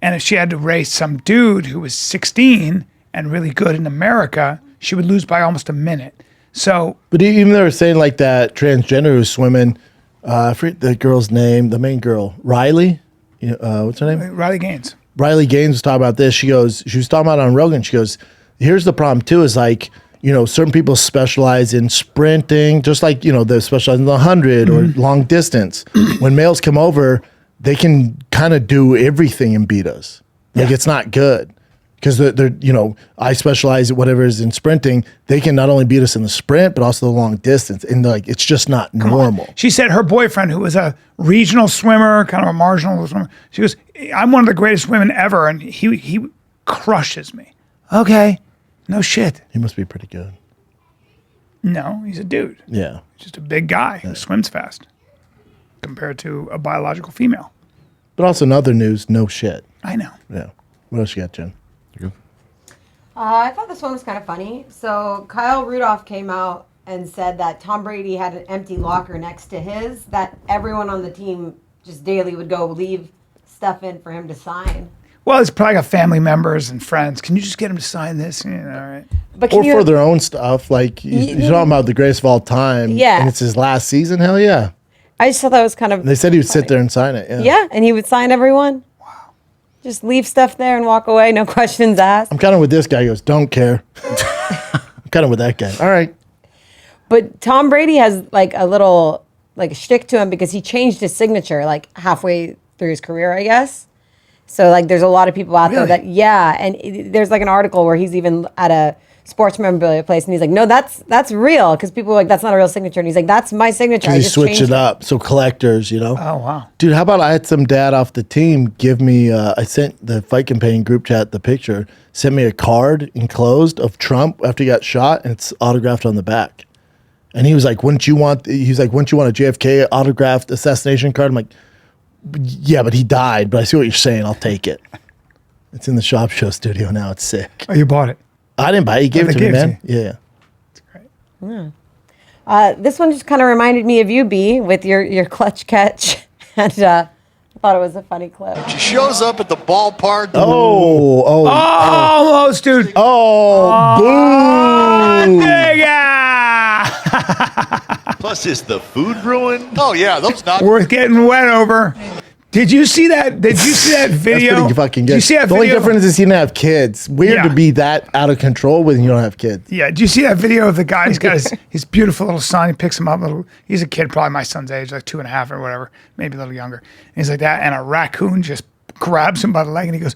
Speaker 3: And if she had to race some dude who was 16 and really good in America, she would lose by almost a minute. So
Speaker 1: But even they were saying like that transgender who's swimming, I forget the girl's name, the main girl, Riley. You know, what's her name?
Speaker 3: Riley Gaines.
Speaker 1: Riley Gaines was talking about this. She was talking about it on Rogan. She goes, here's the problem too, is like, you know, certain people specialize in sprinting, just like, you know, they specialize in the 100 or long distance. When males come over, they can kind of do everything and beat us. Like it's not good. Because they're, you know, I specialize at whatever is in sprinting. They can not only beat us in the sprint, but also the long distance. And like, it's just not normal.
Speaker 3: She said her boyfriend, who was a regional swimmer, kind of a marginal swimmer, she goes, I'm one of the greatest women ever, and he crushes me. Okay, no shit.
Speaker 1: He must be pretty good.
Speaker 3: No, he's a dude.
Speaker 1: Yeah.
Speaker 3: Just a big guy who swims fast compared to a biological female.
Speaker 1: But also in other news, no shit.
Speaker 3: I know.
Speaker 1: Yeah. What else you got, Jen?
Speaker 4: I thought this one was kind of funny. So Kyle Rudolph came out and said that Tom Brady had an empty locker next to his, that everyone on the team just daily would go leave stuff in for him to sign.
Speaker 3: Well, it's probably got family members and friends. Can you just get him to sign this? Yeah, all right.
Speaker 4: But
Speaker 1: Or
Speaker 4: can
Speaker 1: for
Speaker 4: you,
Speaker 1: their own stuff. Like, you're talking about the greatest of all time.
Speaker 4: Yeah.
Speaker 1: And it's his last season. Hell yeah.
Speaker 4: I just thought that was kind of
Speaker 1: They said he would sit there and sign it. Yeah.
Speaker 4: yeah, and he would sign everyone. Just leave stuff there and walk away, no questions asked.
Speaker 1: I'm kind of with this guy. He goes, don't care. I'm kind of with that guy. All right.
Speaker 4: But Tom Brady has like a little like a shtick to him because he changed his signature like halfway through his career, I guess. So like there's a lot of people out there that there's like an article where he's even at a sports memorabilia place and he's like, no, that's real, because people are like, that's not a real signature, and he's like, that's my signature.
Speaker 1: He switched it up, so collectors, you know.
Speaker 3: Oh wow,
Speaker 1: dude, how about I had some dad off the team give me? I sent the fight campaign group chat the picture. Sent me a card enclosed of Trump after he got shot, and it's autographed on the back. And he was like, wouldn't you want a JFK autographed assassination card? I'm like, yeah, but he died. But I see what you're saying. I'll take it. It's in the Shop Show studio now. It's sick.
Speaker 3: Oh, you bought it?
Speaker 1: I didn't buy it. He gave it to me, man. Yeah.
Speaker 3: That's great.
Speaker 4: This one just kind of reminded me of you, B, with your clutch catch. And I thought it was a funny clip.
Speaker 6: She shows up at the ballpark.
Speaker 3: Almost, dude.
Speaker 1: Boo!
Speaker 6: Plus, is the food ruined? Oh, yeah, those not
Speaker 3: Worth getting wet over. Did you see that? Did you see that video?
Speaker 1: That's pretty fucking good.
Speaker 3: Did you see that
Speaker 1: the
Speaker 3: video?
Speaker 1: only difference is he didn't have kids. Weird to be that out of control when you don't have kids.
Speaker 3: Yeah. Did you see that video of the guy? He's got his beautiful little son. He picks him up. He's a kid, probably my son's age, like 2.5 or whatever, maybe a little younger. And he's like that, and a raccoon just grabs him by the leg, and he goes,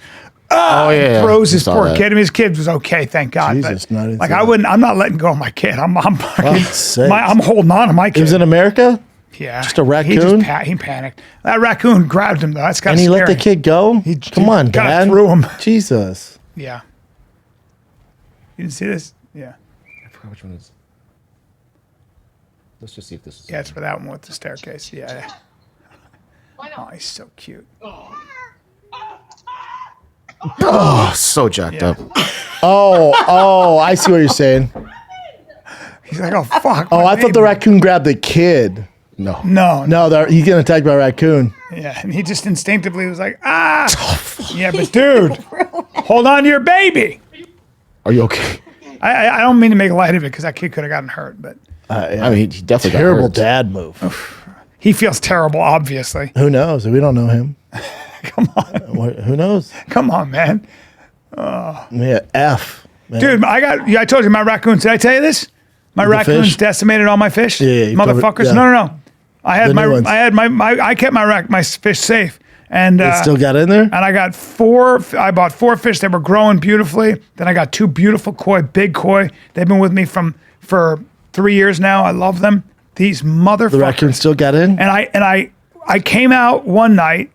Speaker 3: throws his poor kid. I mean, his kid was okay, thank God.
Speaker 1: Jesus,
Speaker 3: but, like I'm not letting go of my kid. I'm holding on to my kid.
Speaker 1: He was in America?
Speaker 3: Yeah.
Speaker 1: Just a raccoon?
Speaker 3: He panicked. That raccoon grabbed him, though. That's kind of
Speaker 1: scary.
Speaker 3: scary.
Speaker 1: And he let the kid go? Come on, Dad.
Speaker 3: Threw him.
Speaker 1: Jesus.
Speaker 3: Yeah. You didn't see this? Yeah.
Speaker 2: I forgot which one it is. Let's just see if this is.
Speaker 3: Yeah, it's for that one with the staircase. Yeah. Oh, he's so cute.
Speaker 2: Oh, so jacked up.
Speaker 1: I see what you're saying.
Speaker 3: He's like, oh, fuck.
Speaker 1: I thought the raccoon grabbed the kid.
Speaker 2: No.
Speaker 1: He's getting attacked by a raccoon.
Speaker 3: Yeah, and he just instinctively was like, yeah, but dude, hold on to your baby.
Speaker 2: Are you okay?
Speaker 3: I don't mean to make light of it because that kid could have gotten hurt, but
Speaker 2: I mean, he definitely
Speaker 1: terrible
Speaker 2: got hurt.
Speaker 1: dad move.
Speaker 3: He feels terrible, obviously.
Speaker 1: Who knows? We don't know him.
Speaker 3: Come on.
Speaker 1: Who knows?
Speaker 3: Come on, man.
Speaker 1: Yeah, F. Man.
Speaker 3: Dude, I told you my raccoons. Did I tell you this? My raccoons decimated all my fish.
Speaker 1: Yeah,
Speaker 3: motherfuckers. No. I had I kept my fish safe. And
Speaker 1: it still got in there?
Speaker 3: And I bought 4 fish that were growing beautifully. Then I got 2 beautiful big koi. They've been with me for 3 years now. I love them. These motherfuckers.
Speaker 1: The raccoon still got in?
Speaker 3: And I came out one night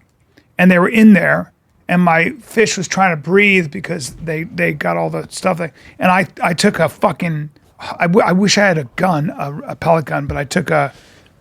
Speaker 3: and they were in there and my fish was trying to breathe because they got all the stuff. And I took a fucking, I wish I had a gun, a pellet gun, but I took a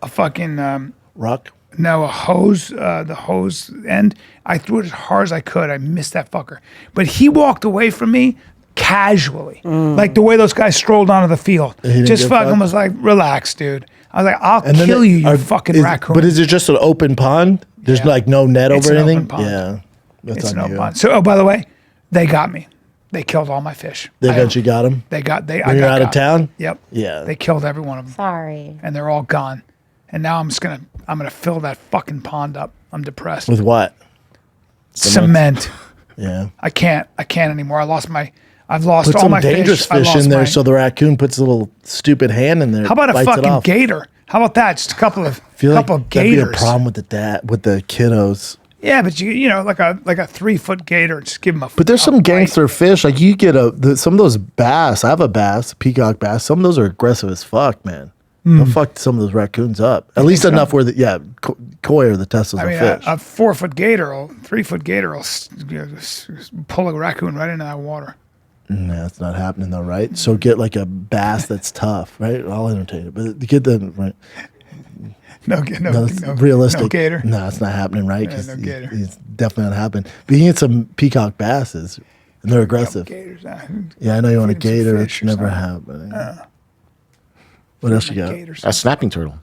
Speaker 3: fucking...
Speaker 1: rock?
Speaker 3: No, a hose, the hose end. I threw it as hard as I could. I missed that fucker. But he walked away from me casually. Like the way those guys strolled onto the field. Just fucking was like, relax, dude. I was like, I'll kill you fucking raccoon.
Speaker 1: But is it just an open pond? There's like no net over anything?
Speaker 3: Open pond.
Speaker 1: Yeah.
Speaker 3: It's an open pond. So, by the way, they got me. They killed all my fish.
Speaker 1: They eventually got them?
Speaker 3: I got
Speaker 1: out of town?
Speaker 3: Yep.
Speaker 1: Yeah.
Speaker 3: They killed every one of them.
Speaker 4: Sorry.
Speaker 3: And they're all gone. And now I'm gonna fill that fucking pond up. I'm depressed.
Speaker 1: With what?
Speaker 3: Cement.
Speaker 1: Yeah.
Speaker 3: I can't anymore. I've lost
Speaker 1: Put
Speaker 3: all my
Speaker 1: some dangerous fish in there so the raccoon puts a little stupid hand in there.
Speaker 3: How about a fucking gator? How about that? Just a couple of
Speaker 1: of
Speaker 3: gators.
Speaker 1: That'd be a problem with the kiddos.
Speaker 3: Yeah, but you know, like a 3-foot gator, just give them a.
Speaker 1: But there's some gangster fish. Like you get some of those bass. I have a bass, peacock bass. Some of those are aggressive as fuck, man. They'll fuck some of those raccoons up. At least enough where koi are the Teslas of fish.
Speaker 3: A 4-foot gator, 3-foot gator will pull a raccoon right into that water.
Speaker 1: No, that's not happening though, right? So get like a bass that's tough, right? I'll entertain it, but get the right.
Speaker 3: No,
Speaker 1: realistic.
Speaker 3: No gator.
Speaker 1: No, it's not happening, right?
Speaker 3: Yeah, no gator.
Speaker 1: It's definitely not happening. But you can get some peacock basses, and they're aggressive.
Speaker 3: Gators.
Speaker 1: Yeah, I know you want a gator. It's never happening. What else you got?
Speaker 3: Gators.
Speaker 2: A snapping turtle.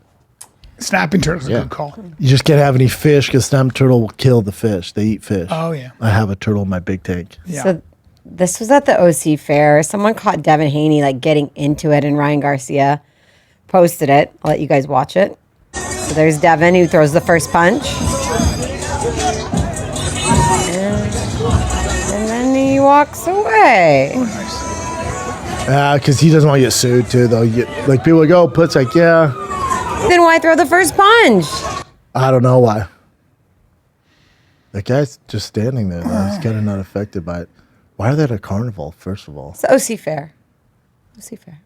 Speaker 3: Snapping turtle's a good call.
Speaker 1: You just can't have any fish because snapping turtle will kill the fish. They eat fish.
Speaker 3: Oh yeah.
Speaker 1: I have a turtle in my big tank.
Speaker 3: Yeah.
Speaker 4: So this was at the OC fair. Someone caught Devin Haney like getting into it, and Ryan Garcia posted it. I'll let you guys watch it. So there's Devin who throws the first punch. walks away.
Speaker 3: Oh, nice.
Speaker 1: Because he doesn't want to get sued too, though. Like people go, Putt's like, yeah.
Speaker 4: Then why throw the first punch?
Speaker 1: I don't know why. That guy's just standing there, though. He's kind of not affected by it. Why are they at a carnival, first of all?
Speaker 4: It's OC Fair. OC Fair.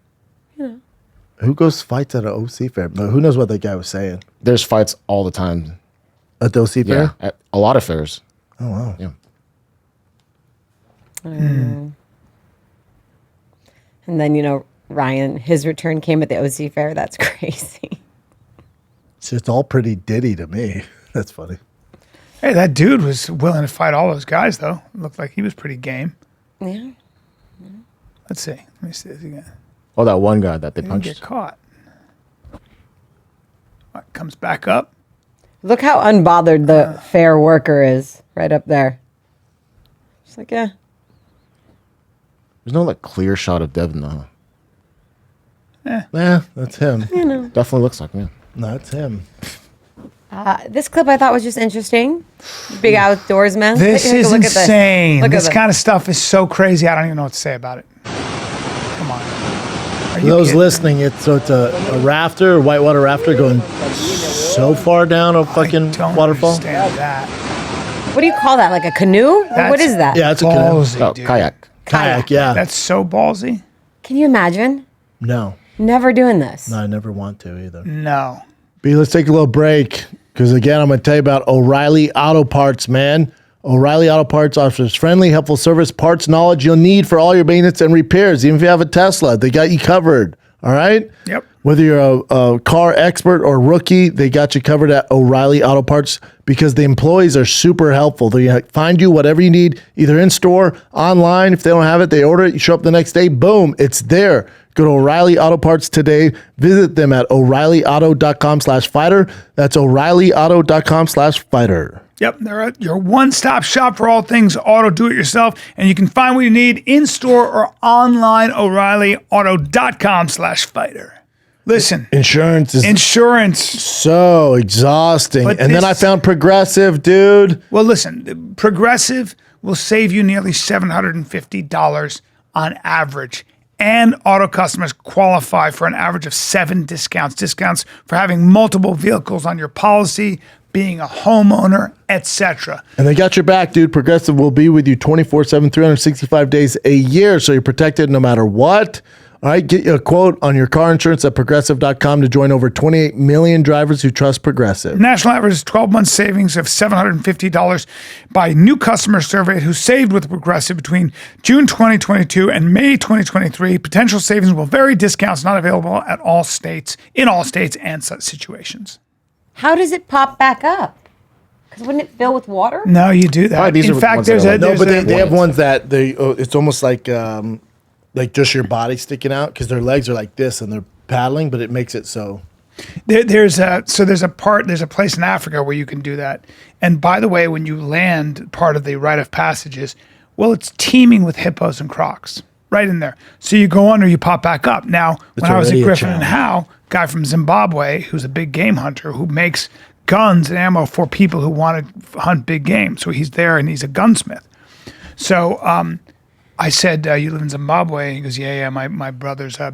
Speaker 1: Who goes fights at an OC fair? But who knows what that guy was saying?
Speaker 2: There's fights all the time.
Speaker 1: At the OC fair?
Speaker 2: Yeah, at a lot of fairs.
Speaker 1: Oh, wow.
Speaker 2: Yeah.
Speaker 4: And then, Ryan, his return came at the OC Fair. That's crazy.
Speaker 1: It's all pretty ditty to me. That's funny.
Speaker 3: Hey, that dude was willing to fight all those guys, though. Looked like he was pretty game.
Speaker 4: Yeah.
Speaker 3: Let's see. Let me see this again.
Speaker 2: Oh, that one guy that they
Speaker 3: He didn't
Speaker 2: punched.
Speaker 3: get caught. What, comes back up.
Speaker 4: Look how unbothered the fair worker is right up there. Just like, yeah.
Speaker 2: There's no like clear shot of Devin though.
Speaker 1: Yeah, that's him.
Speaker 2: Definitely looks like me.
Speaker 1: That's him.
Speaker 4: This clip I thought was just interesting. Big outdoorsman.
Speaker 3: This
Speaker 4: Take a
Speaker 3: is
Speaker 4: look at
Speaker 3: insane.
Speaker 4: Look at
Speaker 3: This
Speaker 4: this.
Speaker 3: kind of stuff is so crazy. I don't even know what to say about it. Come on. Are
Speaker 1: For
Speaker 3: you
Speaker 1: those
Speaker 3: kidding?
Speaker 1: listening, it's a rafter, a whitewater rafter going so far down a fucking
Speaker 3: Don't
Speaker 1: waterfall.
Speaker 3: understand that.
Speaker 4: What do you call that? Like a canoe? What
Speaker 3: That's-
Speaker 4: is that?
Speaker 1: Yeah, it's a canoe.
Speaker 3: Ballsy,
Speaker 2: Oh,
Speaker 3: dude.
Speaker 2: kayak.
Speaker 1: Kayak, yeah.
Speaker 3: That's so ballsy.
Speaker 4: Can you imagine?
Speaker 1: No,
Speaker 4: Never doing this.
Speaker 1: I never want to either.
Speaker 3: No.
Speaker 1: B, let's take a little break because again, I'm going to tell you about O'Reilly Auto Parts, man. O'Reilly Auto Parts offers friendly, helpful service, parts, knowledge you'll need for all your maintenance and repairs. Even if you have a Tesla, they got you covered. All right.
Speaker 3: Yep.
Speaker 1: Whether you're a car expert or rookie, they got you covered at O'Reilly Auto Parts because the employees are super helpful. They find you whatever you need, either in store, online. If they don't have it, they order it. You show up the next day, boom, it's there. Go to O'Reilly Auto Parts today. Visit them at O'ReillyAuto.com/fighter. That's O'ReillyAuto.com/fighter.
Speaker 3: Yep, they're your one-stop shop for all things auto do-it-yourself, and you can find what you need in-store or online, O'ReillyAuto.com/fighter. Listen,
Speaker 1: Insurance is
Speaker 3: insurance.
Speaker 1: so exhausting.
Speaker 3: But
Speaker 1: And then I
Speaker 3: this-
Speaker 1: found Progressive, dude.
Speaker 3: Well, listen, Progressive will save you nearly $750 on average. And auto customers qualify for an average of 7 discounts. Discounts for having multiple vehicles on your policy, being a homeowner, etc.
Speaker 1: And they got your back, dude. Progressive will be with you 24/7, 365 days a year. So you're protected no matter what. All right, get you a quote on your car insurance at progressive.com to join over 28 million drivers who trust Progressive.
Speaker 3: National average is 12-month savings of $750 by new customer surveyed who saved with Progressive between June 2022 and May 2023. Potential savings will vary. Discounts not available at all states, in all states and such situations.
Speaker 4: How does it pop back up? Because wouldn't it fill with water?
Speaker 3: No, you do that.
Speaker 2: Probably these
Speaker 3: In
Speaker 2: are
Speaker 3: fact,
Speaker 2: ones that
Speaker 3: there's
Speaker 2: are
Speaker 3: a
Speaker 2: like-
Speaker 1: No,
Speaker 3: there's
Speaker 1: but
Speaker 3: a-
Speaker 1: they have ones that it's almost like just your body sticking out because their legs are like this and they're paddling, but it makes it so.
Speaker 3: there's a place in Africa where you can do that. And by the way, when you land, part of the rite of passage is, well, it's teeming with hippos and crocs right in there. So you go under, you pop back up. Now, when I was at
Speaker 1: already a
Speaker 3: Griffin and
Speaker 1: challenge.
Speaker 3: Howe, guy from Zimbabwe who's a big game hunter who makes guns and ammo for people who want to hunt big game. So he's there and he's a gunsmith. So I said, you live in Zimbabwe? He goes, yeah. My brother's a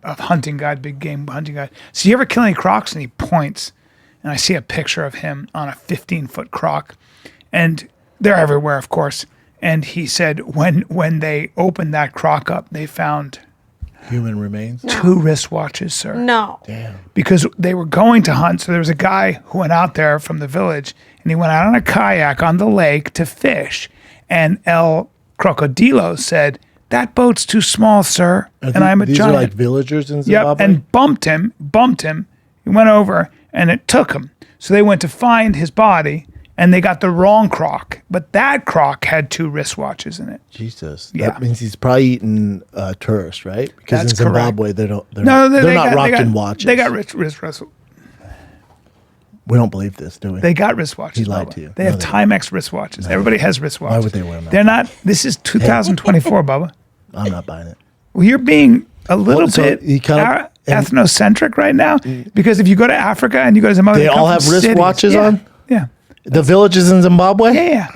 Speaker 3: hunting guide, big game hunting guide. So you ever kill any crocs? And he points, and I see a picture of him on a 15-foot croc. And they're everywhere, of course. And he said when they opened that croc up, they found
Speaker 1: Human remains.
Speaker 3: 2 wristwatches, sir.
Speaker 4: No.
Speaker 3: Because they were going to hunt. So there was a guy who went out there from the village, and he went out on a kayak on the lake to fish. And El Crocodilo said, "That boat's too small, sir, and I'm a
Speaker 1: These
Speaker 3: giant."
Speaker 1: are like villagers in
Speaker 3: Yep,
Speaker 1: Zimbabwe.
Speaker 3: and bumped him. He went over, and it took him. So they went to find his body, and they got the wrong croc. But that croc had 2 wristwatches in it.
Speaker 1: Jesus,
Speaker 3: Yeah.
Speaker 1: that means he's probably eating tourists, right? Because
Speaker 3: That's
Speaker 1: in Zimbabwe, they're not
Speaker 3: they
Speaker 1: not
Speaker 3: got-
Speaker 1: rocking watches.
Speaker 3: They got wristwatches.
Speaker 1: We don't believe this, do we?
Speaker 3: They got wristwatches.
Speaker 1: He lied
Speaker 3: Bubba.
Speaker 1: to you.
Speaker 3: They
Speaker 1: No,
Speaker 3: have
Speaker 1: they
Speaker 3: Timex wristwatches. Everybody has wristwatches.
Speaker 1: Why would they wear them?
Speaker 3: They're not. This is 2024, Bubba.
Speaker 1: I'm not buying it.
Speaker 3: Well, you're being a little
Speaker 1: Well, so
Speaker 3: bit
Speaker 1: you kind of-
Speaker 3: ethnocentric right now because if you go to Africa and you go to Zimbabwe,
Speaker 1: They
Speaker 3: come
Speaker 1: all
Speaker 3: from
Speaker 1: have
Speaker 3: cities.
Speaker 1: wristwatches
Speaker 3: Yeah,
Speaker 1: on?
Speaker 3: Yeah.
Speaker 1: The villages in Zimbabwe?
Speaker 3: Yeah.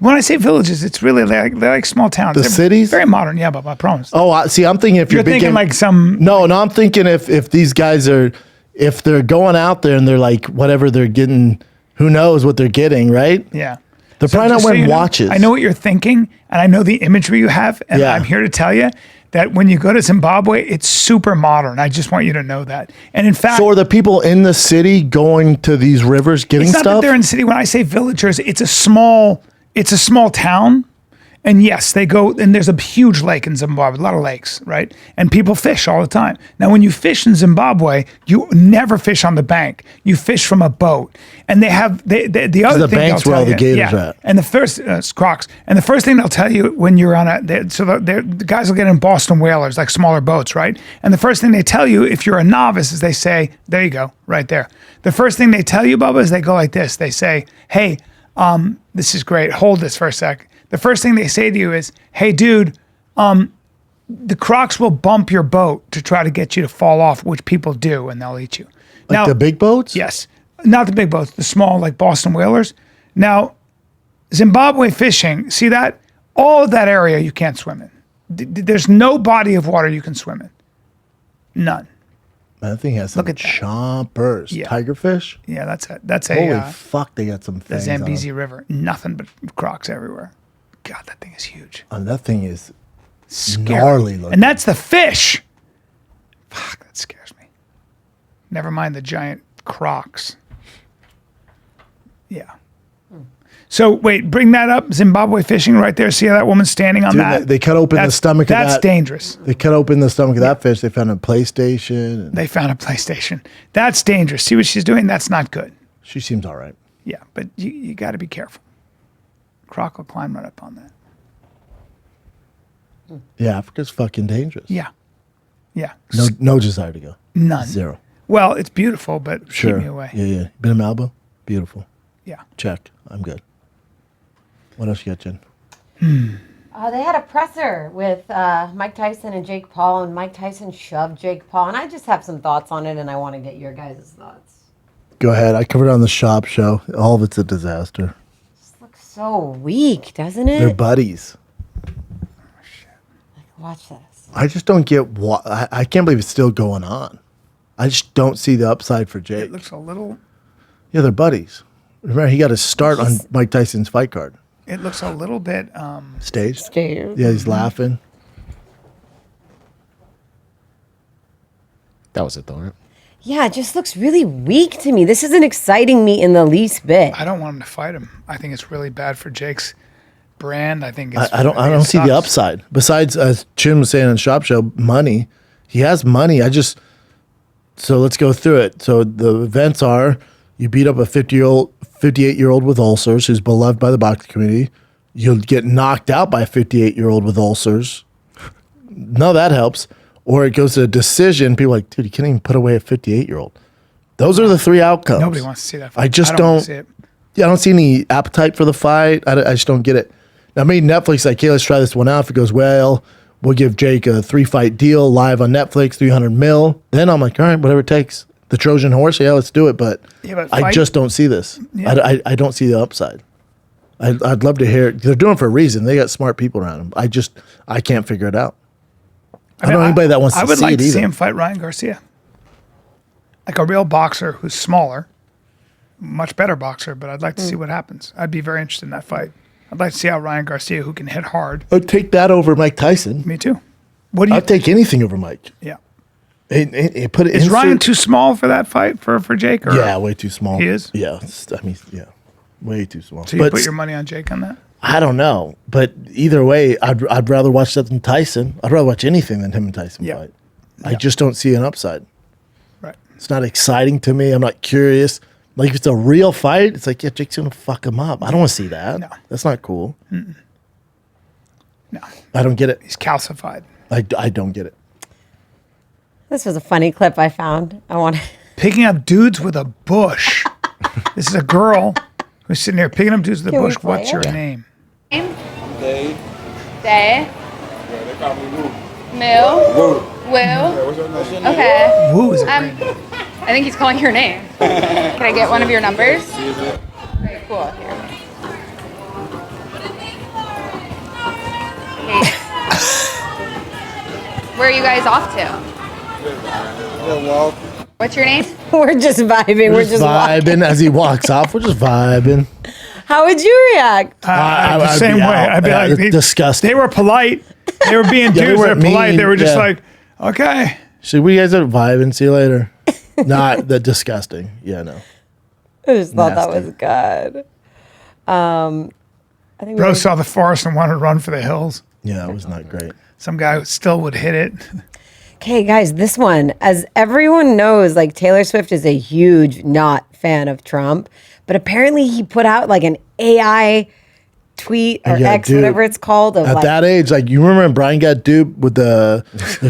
Speaker 3: When I say villages, it's really they're like small towns.
Speaker 1: The
Speaker 3: They're
Speaker 1: cities?
Speaker 3: very modern. Yeah, but I promise.
Speaker 1: Oh, see, I'm thinking if
Speaker 3: You're thinking like some.
Speaker 1: No, I'm thinking if these guys are, if they're going out there and they're like whatever they're getting, who knows what they're getting, right?
Speaker 3: Yeah.
Speaker 1: They're probably not
Speaker 3: just so
Speaker 1: wearing
Speaker 3: you know,
Speaker 1: watches.
Speaker 3: I know what you're thinking, and I know the imagery you have, and
Speaker 1: Yeah.
Speaker 3: I'm here to tell you that when you go to Zimbabwe, it's super modern. I just want you to know that. And in fact,
Speaker 1: So are the people in the city going to these rivers getting
Speaker 3: it's not that
Speaker 1: stuff?
Speaker 3: they're in the city. When I say villagers, it's a small town. And yes, they go, and there's a huge lake in Zimbabwe, a lot of lakes, right? And people fish all the time. Now, when you fish in Zimbabwe, you never fish on the bank. You fish from a boat. And they have, the other
Speaker 1: the
Speaker 3: thing
Speaker 1: bank's
Speaker 3: they'll
Speaker 1: where all
Speaker 3: tell
Speaker 1: the
Speaker 3: you-
Speaker 1: gators
Speaker 3: yeah.
Speaker 1: are at.
Speaker 3: And the first, it's Crocs. And the first thing they'll tell you when you're on the guys will get in Boston whalers, like smaller boats, right? And the first thing they tell you, if you're a novice, is they say, there you go, right there. The first thing they tell you, Bubba, is they go like this. They say, hey, this is great. Hold this for a sec. The first thing they say to you is, hey, dude, the Crocs will bump your boat to try to get you to fall off, which people do, and they'll eat you.
Speaker 1: like the big boats?
Speaker 3: Yes. Not the big boats, the small, like Boston whalers. Now, Zimbabwe fishing, see that? All of that area you can't swim in. There's no body of water you can swim in. None.
Speaker 1: That thing has some
Speaker 3: Look at that.
Speaker 1: chompers.
Speaker 3: Yeah.
Speaker 1: Tigerfish?
Speaker 3: Yeah, that's a
Speaker 1: Holy fuck, they got some
Speaker 3: the
Speaker 1: things on them.
Speaker 3: Zambezi River. Nothing but Crocs everywhere. God, that thing is huge.
Speaker 1: And that thing is
Speaker 3: Scary.
Speaker 1: gnarly looking.
Speaker 3: And that's the fish. Fuck, that scares me. Never mind the giant Crocs. Yeah. So wait, bring that up. Zimbabwe fishing right there. See how that woman's standing on
Speaker 1: Dude,
Speaker 3: that?
Speaker 1: they cut open the stomach of
Speaker 3: That's
Speaker 1: that.
Speaker 3: dangerous.
Speaker 1: They cut open the stomach of that fish. They found a PlayStation. And
Speaker 3: They found a PlayStation. That's dangerous. See what she's doing? That's not good.
Speaker 1: she seems all right.
Speaker 3: Yeah, but you got to be careful. Croc will climb right up on that.
Speaker 1: Yeah, Africa's fucking dangerous.
Speaker 3: Yeah. Yeah.
Speaker 1: No desire to go.
Speaker 3: None.
Speaker 1: Zero.
Speaker 3: Well, it's beautiful, but
Speaker 1: Sure.
Speaker 3: keep me away.
Speaker 1: Yeah. Been to Malibu? Beautiful.
Speaker 3: Yeah.
Speaker 1: Check. I'm good. What else you got, Jen?
Speaker 4: They had a presser with Mike Tyson and Jake Paul, and Mike Tyson shoved Jake Paul. And I just have some thoughts on it, and I want to get your guys' thoughts.
Speaker 1: Go ahead. I covered it on the Schaub show. All of it's a disaster.
Speaker 4: This looks so weak, doesn't it?
Speaker 1: They're buddies.
Speaker 4: Watch this.
Speaker 1: I just don't get what. I can't believe it's still going on. I just don't see the upside for Jake.
Speaker 3: It looks a little.
Speaker 1: Yeah, they're buddies. Remember, he got a start on Mike Tyson's fight card.
Speaker 3: It looks a little bit.
Speaker 1: Staged?
Speaker 4: Staged.
Speaker 1: Yeah, he's laughing.
Speaker 2: That was it, though, right?
Speaker 4: Yeah, it just looks really weak to me. This isn't exciting me in the least bit.
Speaker 3: I don't want him to fight him. I think it's really bad for Jake's brand. I think it's.
Speaker 1: I don't see the upside. Besides, as Chin was saying on Shop Show, money. He has money. So let's go through it. So the events are: you beat up a 58-year-old with ulcers who's beloved by the boxing community. You'll get knocked out by a 58-year-old with ulcers. No, that helps. Or it goes to a decision. People are like, dude, you can't even put away a 58-year-old. Those are the three outcomes.
Speaker 3: Nobody wants to see that fight.
Speaker 1: I just
Speaker 3: don't. wanna
Speaker 1: don't.
Speaker 3: see it.
Speaker 1: Yeah, I don't see any appetite for the fight. I just don't get it. Now, maybe Netflix like, hey, let's try this one out. If it goes well, we'll give Jake a 3-fight deal live on Netflix, $300 million. Then I'm like, all right, whatever it takes. The Trojan horse, yeah, let's do it. But,
Speaker 3: Yeah, but
Speaker 1: I
Speaker 3: fight-
Speaker 1: just don't see this.
Speaker 3: Yeah.
Speaker 1: I don't see the upside. I'd love to hear it. They're doing it for a reason. They got smart people around them. I can't figure it out. I don't know anybody that wants to see it
Speaker 3: I would like to
Speaker 1: either.
Speaker 3: see him fight Ryan Garcia, like a real boxer who's smaller, much better boxer. But I'd like to see what happens. I'd be very interested in that fight. I'd like to see how Ryan Garcia, who can hit hard.
Speaker 1: I'd take that over Mike Tyson.
Speaker 3: Me too. What do you?
Speaker 1: I'd take anything over Mike.
Speaker 3: Yeah.
Speaker 1: Put it
Speaker 3: Is
Speaker 1: insert-
Speaker 3: Ryan too small for that fight for Jake? Or?
Speaker 1: Yeah, way too small.
Speaker 3: He is?
Speaker 1: Yeah, yeah, way too small.
Speaker 3: So you
Speaker 1: But
Speaker 3: put your money on Jake on that?
Speaker 1: I don't know, but either way, I'd rather watch that than Tyson. I'd rather watch anything than him and Tyson
Speaker 3: Yeah.
Speaker 1: fight. I just don't see an upside.
Speaker 3: Right.
Speaker 1: It's not exciting to me. I'm not curious. Like if it's a real fight, it's like, yeah, Jake's gonna fuck him up. I don't want to see that.
Speaker 3: No.
Speaker 1: That's not cool.
Speaker 3: No,
Speaker 1: I don't get it.
Speaker 3: he's calcified.
Speaker 1: I don't get it.
Speaker 4: This was a funny clip I found. I want to.
Speaker 3: Picking up dudes with a bush. This is a girl who's sitting here picking up dudes with a
Speaker 4: Can we
Speaker 3: bush.
Speaker 4: play
Speaker 3: What's
Speaker 4: it?
Speaker 3: your name?
Speaker 7: Day.
Speaker 8: Day.
Speaker 7: Yeah, they call me Woo.
Speaker 8: Moo.
Speaker 7: Woo.
Speaker 8: Woo.
Speaker 7: Yeah, what's your name?
Speaker 8: Okay.
Speaker 3: Woo is a
Speaker 8: Um,
Speaker 3: great name.
Speaker 8: I think he's calling your name. Can I get one of your numbers? Okay, cool. Here. Where are you guys off to?
Speaker 7: walk.
Speaker 8: What's your name?
Speaker 4: We're just vibing. We're just
Speaker 1: vibing
Speaker 4: walking.
Speaker 1: as he walks off. We're just vibing.
Speaker 4: How would you react?
Speaker 3: The
Speaker 1: I'd
Speaker 3: same
Speaker 1: be
Speaker 3: way.
Speaker 1: out.
Speaker 3: I'd be
Speaker 1: Yeah,
Speaker 3: like,
Speaker 1: disgusting.
Speaker 3: They were polite. They were being
Speaker 1: they
Speaker 3: dudes. They were
Speaker 1: weren't
Speaker 3: polite.
Speaker 1: mean.
Speaker 3: They were just
Speaker 1: Yeah.
Speaker 3: like, okay.
Speaker 1: So we guys are vibing. See you later. Not that disgusting. Yeah, no.
Speaker 4: I just thought that
Speaker 1: Nasty.
Speaker 4: was good. I think
Speaker 3: Bro saw the forest and wanted to run for the hills.
Speaker 1: Yeah, it was not great.
Speaker 3: Some guy still would hit it.
Speaker 4: Okay, guys, this one, as everyone knows, like Taylor Swift is a huge not fan of Trump, but apparently he put out like an AI tweet or
Speaker 1: Yeah,
Speaker 4: X,
Speaker 1: dude.
Speaker 4: whatever it's called. Of
Speaker 1: At
Speaker 4: like,
Speaker 1: that age, like you remember when Bryan got duped with the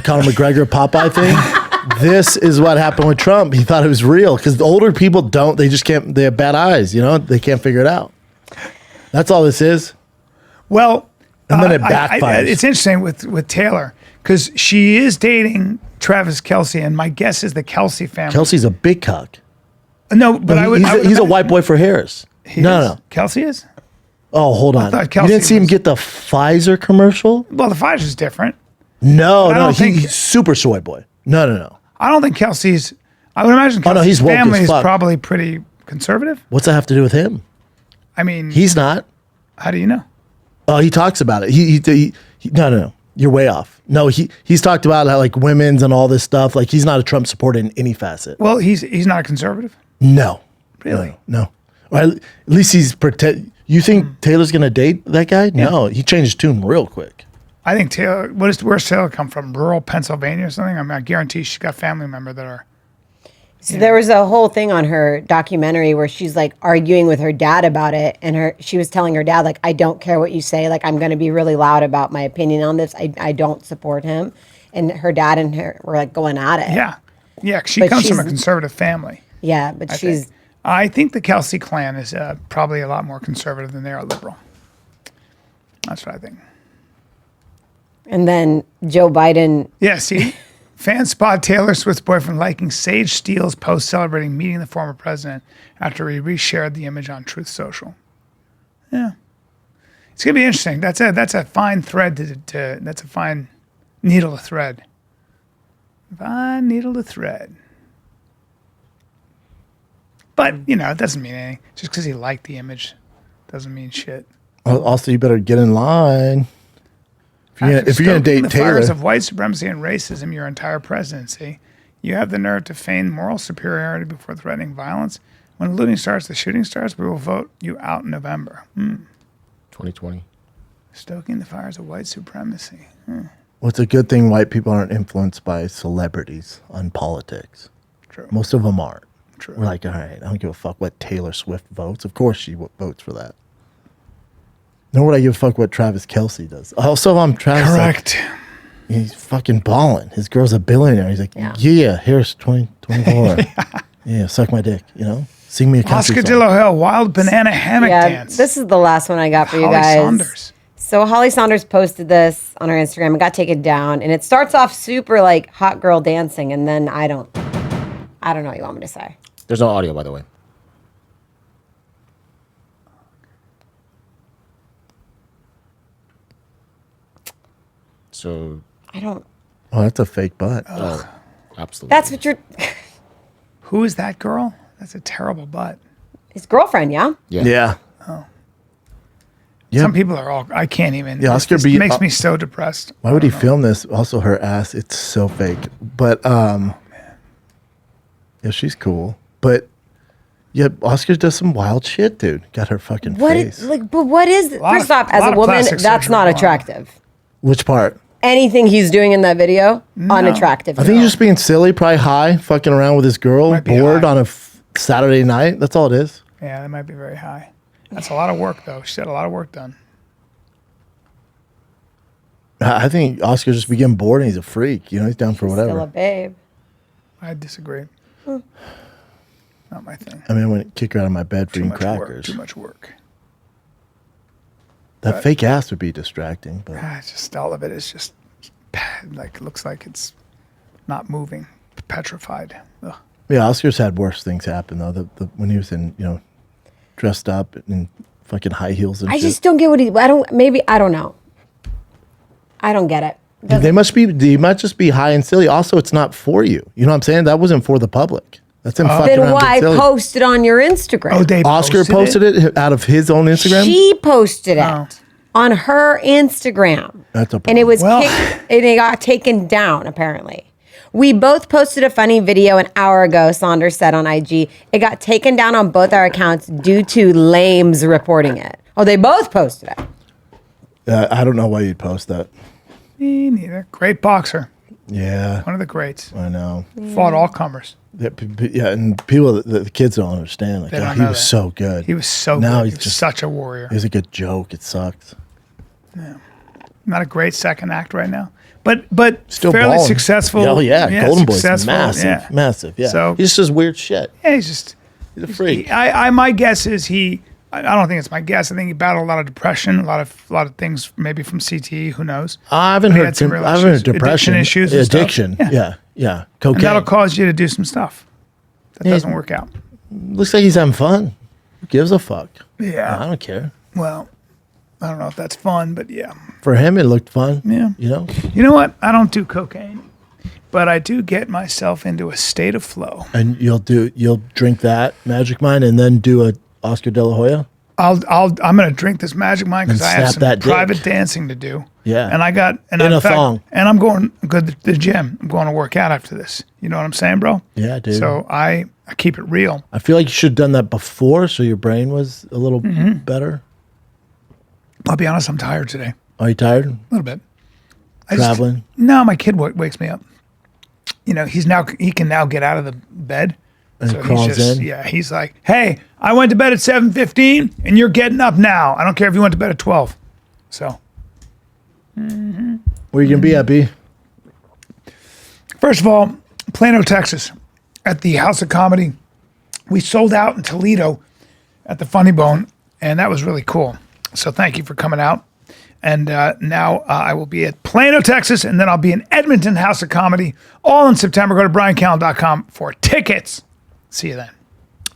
Speaker 1: Conor McGregor Popeye thing? This is what happened with Trump. He thought it was real because the older people don't. They just can't. They have bad eyes. You know, they can't figure it out. That's all this is.
Speaker 3: Well,
Speaker 1: And then it backfires.
Speaker 3: It's interesting with Taylor because she is dating Travis Kelce, and my guess is the Kelce family.
Speaker 1: Kelsey's a big cock.
Speaker 3: No, but I would.
Speaker 1: He's,
Speaker 3: I would
Speaker 1: he's a
Speaker 3: imagine-
Speaker 1: white boy for Harris.
Speaker 3: He
Speaker 1: No,
Speaker 3: is?
Speaker 1: no.
Speaker 3: Kelce is.
Speaker 1: Oh, hold on.
Speaker 3: thought
Speaker 1: You
Speaker 3: Kelce
Speaker 1: didn't see him
Speaker 3: was-
Speaker 1: get the Pfizer commercial?
Speaker 3: Well, the Pfizer's different.
Speaker 1: No,
Speaker 3: I
Speaker 1: no.
Speaker 3: don't think-
Speaker 1: He's super soy boy. No, no, no.
Speaker 3: I don't think Kelsey's. I would imagine
Speaker 1: Oh, no,
Speaker 3: Kelsey's
Speaker 1: he's woke as
Speaker 3: family is
Speaker 1: fuck.
Speaker 3: probably pretty conservative.
Speaker 1: What's that have to do with him?
Speaker 3: I mean,
Speaker 1: He's not.
Speaker 3: how do you know?
Speaker 1: Oh, he talks about it. No, no, no. You're way off. No, he's talked about how like women's and all this stuff. Like he's not a Trump supporter in any facet.
Speaker 3: Well, he's not a conservative.
Speaker 1: No.
Speaker 3: Really?
Speaker 1: No. Or at least he's pretend. You think Taylor's gonna date that guy? No, he changed his tune real quick.
Speaker 3: I think Taylor. Where's Taylor come from? Rural Pennsylvania or something? I mean, I guarantee she's got family members that are.
Speaker 4: So there was a whole thing on her documentary where she's like arguing with her dad about it, and she was telling her dad like, "I don't care what you say. Like, I'm going to be really loud about my opinion on this. I don't support him." And her dad and her were like going at it.
Speaker 3: Yeah. She
Speaker 4: But
Speaker 3: comes from a
Speaker 4: she's-
Speaker 3: conservative family.
Speaker 4: Yeah, but she's
Speaker 3: I think the Kelce clan is probably a lot more conservative than they are liberal. That's what I think.
Speaker 4: and then Joe Biden.
Speaker 3: Yeah, see? Fans spot Taylor Swift's boyfriend liking Sage Steele's post celebrating meeting the former president after he reshared the image on Truth Social. Yeah. It's going to be interesting. That's a fine thread that's a fine needle to thread. Fine needle to thread. But, it doesn't mean anything. Just because he liked the image doesn't mean shit.
Speaker 1: Also, you better get in line. If you're gonna date
Speaker 3: the
Speaker 1: Taylor,
Speaker 3: fires of white supremacy and racism your entire presidency, you have the nerve to feign moral superiority before threatening violence. When the looting starts, the shooting starts. We will vote you out in November.
Speaker 2: 2020.
Speaker 3: Stoking the fires of white supremacy.
Speaker 1: well, it's a good thing white people aren't influenced by celebrities on politics.
Speaker 3: True.
Speaker 1: Most of them aren't.
Speaker 3: True.
Speaker 1: We're like, all right, I don't give a fuck what Taylor Swift votes. Of course she votes for that. Nor would I give a fuck what Travis Kelce does. Also, I'm Travis.
Speaker 3: Correct.
Speaker 1: Like, he's fucking balling. His girl's a billionaire. He's like, yeah, here's 24. Yeah, suck my dick, Sing me a country
Speaker 3: Oscar
Speaker 1: song.
Speaker 3: De La Hoya, wild banana hammock
Speaker 4: Yeah,
Speaker 3: dance.
Speaker 4: this is the last one I got for you
Speaker 3: Holly
Speaker 4: guys.
Speaker 3: Sonders.
Speaker 4: So Holly Sonders posted this on her Instagram. It got taken down, and it starts off super like hot girl dancing, and then I don't know what you want me to say.
Speaker 2: There's no audio, by the way. So,
Speaker 4: I don't.
Speaker 1: Oh, that's a fake butt.
Speaker 2: absolutely.
Speaker 4: That's what you're.
Speaker 3: Who is that girl? That's a terrible butt.
Speaker 4: His girlfriend, yeah.
Speaker 1: Yeah. Yeah.
Speaker 3: Some people are all. I can't even.
Speaker 1: Yeah, Oscar
Speaker 3: This
Speaker 1: B-
Speaker 3: makes me so depressed.
Speaker 1: Why would he film this? Also, her ass, it's so fake. But, yeah, she's cool. But, yeah, Oscar does some wild shit, dude. Got her fucking
Speaker 4: What
Speaker 1: face.
Speaker 4: is like? But what is?
Speaker 3: lot
Speaker 4: First
Speaker 3: of-
Speaker 4: off, as
Speaker 3: lot
Speaker 4: a
Speaker 3: of
Speaker 4: woman,
Speaker 3: plastic
Speaker 4: that's
Speaker 3: surgery
Speaker 4: not
Speaker 3: going on.
Speaker 4: attractive.
Speaker 1: Which part?
Speaker 4: Anything he's doing in that video, unattractive.
Speaker 1: I think he's just being silly, probably high, fucking around with his girl,
Speaker 3: Might be
Speaker 1: bored
Speaker 3: high.
Speaker 1: on a Saturday night. That's all it is.
Speaker 3: Yeah, that might be very high. That's a lot of work, though. She had a lot of work done.
Speaker 1: I think Oscar's just getting bored and he's a freak. He's down for whatever.
Speaker 4: Still a babe.
Speaker 3: I disagree. Not my thing.
Speaker 1: I mean, I wouldn't kick her out of my bed for
Speaker 3: Too
Speaker 1: eating
Speaker 3: much
Speaker 1: crackers.
Speaker 3: work. Too much work.
Speaker 1: That fake ass would be distracting. But
Speaker 3: It's just all of it is just like looks like it's not moving, petrified. Ugh.
Speaker 1: yeah, Oscar's had worse things happen though. When he was in, dressed up in fucking high heels and
Speaker 4: I
Speaker 1: shit.
Speaker 4: just don't get what he. I don't know. I don't get it.
Speaker 1: They might just be high and silly. Also, it's not for you. You know what I'm saying? That wasn't for the public. That's him fucking
Speaker 4: Then
Speaker 1: around.
Speaker 4: why
Speaker 1: being silly.
Speaker 4: post it on your Instagram?
Speaker 3: Oh, Dave
Speaker 1: Oscar posted it out of his own Instagram.
Speaker 4: She posted it
Speaker 3: Oh.
Speaker 4: on her Instagram.
Speaker 1: That's a
Speaker 4: and it was
Speaker 3: Well-
Speaker 4: and it got taken down apparently. We both posted a funny video an hour ago, Sonders said on IG. It got taken down on both our accounts due to lames reporting it. Oh, they both posted it.
Speaker 1: I don't know why you'd post that.
Speaker 3: Me neither. Great boxer.
Speaker 1: Yeah,
Speaker 3: One of the greats.
Speaker 1: I know.
Speaker 3: Fought all comers.
Speaker 1: Yeah, and people, the kids don't understand. Like,
Speaker 3: They don't
Speaker 1: he
Speaker 3: know
Speaker 1: was
Speaker 3: that.
Speaker 1: so good.
Speaker 3: He was so
Speaker 1: Now
Speaker 3: good.
Speaker 1: he's
Speaker 3: He was
Speaker 1: just
Speaker 3: such a warrior.
Speaker 1: It was a good joke. It sucked.
Speaker 3: Not a great second act right now. But
Speaker 1: Still
Speaker 3: fairly
Speaker 1: balling.
Speaker 3: successful.
Speaker 1: Oh yeah, Golden Boy's
Speaker 3: successful,
Speaker 1: massive,
Speaker 3: yeah.
Speaker 1: massive. Yeah,
Speaker 3: So-
Speaker 1: he just does weird shit.
Speaker 3: Yeah, he's just
Speaker 1: He's a freak.
Speaker 3: my guess is I don't think it's my guess. I think he battled a lot of depression, a lot of things maybe from CTE, who knows.
Speaker 1: I haven't
Speaker 3: He
Speaker 1: heard.
Speaker 3: had some real
Speaker 1: I haven't heard
Speaker 3: issues,
Speaker 1: depression
Speaker 3: addiction issues and stuff.
Speaker 1: Addiction.
Speaker 3: Yeah.
Speaker 1: Yeah.
Speaker 3: And
Speaker 1: Cocaine.
Speaker 3: that'll cause you to do some stuff that doesn't work out.
Speaker 1: Looks like he's having fun. Who gives a fuck?
Speaker 3: Yeah.
Speaker 1: I don't care.
Speaker 3: Well, I don't know if that's fun, but yeah.
Speaker 1: For him, it looked fun.
Speaker 3: Yeah.
Speaker 1: You know.
Speaker 3: You know what? I don't do cocaine, but I do get myself into a state of flow.
Speaker 1: And you'll drink that Magic Mind and then do a Oscar De La Hoya.
Speaker 3: I'm gonna drink this Magic Mind because
Speaker 1: And
Speaker 3: I have
Speaker 1: snap
Speaker 3: some
Speaker 1: that dick.
Speaker 3: private dancing to do.
Speaker 1: Yeah.
Speaker 3: And
Speaker 1: In a thong.
Speaker 3: And I'm going to the gym. I'm going to work out after this. You know what I'm saying, bro?
Speaker 1: Yeah, dude.
Speaker 3: So I keep it real.
Speaker 1: I feel like you should have done that before, so your brain was a little better.
Speaker 3: I'll be honest, I'm tired today.
Speaker 1: Are you tired?
Speaker 3: A little bit.
Speaker 1: Traveling?
Speaker 3: No, my kid wakes me up. You know, he can now get out of the bed.
Speaker 1: And crawls in?
Speaker 3: Yeah, he's like, hey, I went to bed at 7:15 and you're getting up now. I don't care if you went to bed at 12. So
Speaker 1: Where you gonna be at, B?
Speaker 3: first of all, Plano, Texas, at the House of Comedy. We sold out in Toledo at the Funny Bone, and that was really cool. So thank you for coming out. And now I will be at Plano, Texas, and then I'll be in Edmonton House of Comedy, all in September. Go to bryancallen.com for tickets. See you then.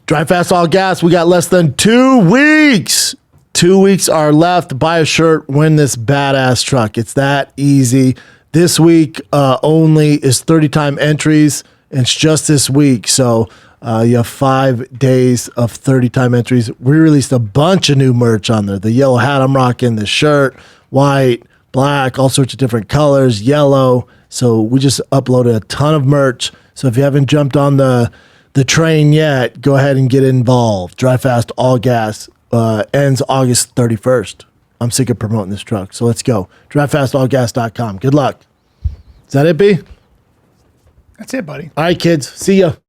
Speaker 1: Drive fast, all gas. We got less than 2 weeks. 2 weeks are left. Buy a shirt, win this badass truck. It's that easy. This week only is 30-time entries. It's just this week. So you have 5 days of 30-time entries. We released a bunch of new merch on there. The yellow hat I'm rocking, the shirt, white, black, all sorts of different colors, yellow. So we just uploaded a ton of merch. So if you haven't jumped on the train yet, go ahead and get involved. Drive fast, all gas. Ends August 31st. I'm sick of promoting this truck, so let's go. DriveFastAllGas.com. Good luck. Is that it, B?
Speaker 3: That's it, buddy.
Speaker 1: All right, kids. See ya.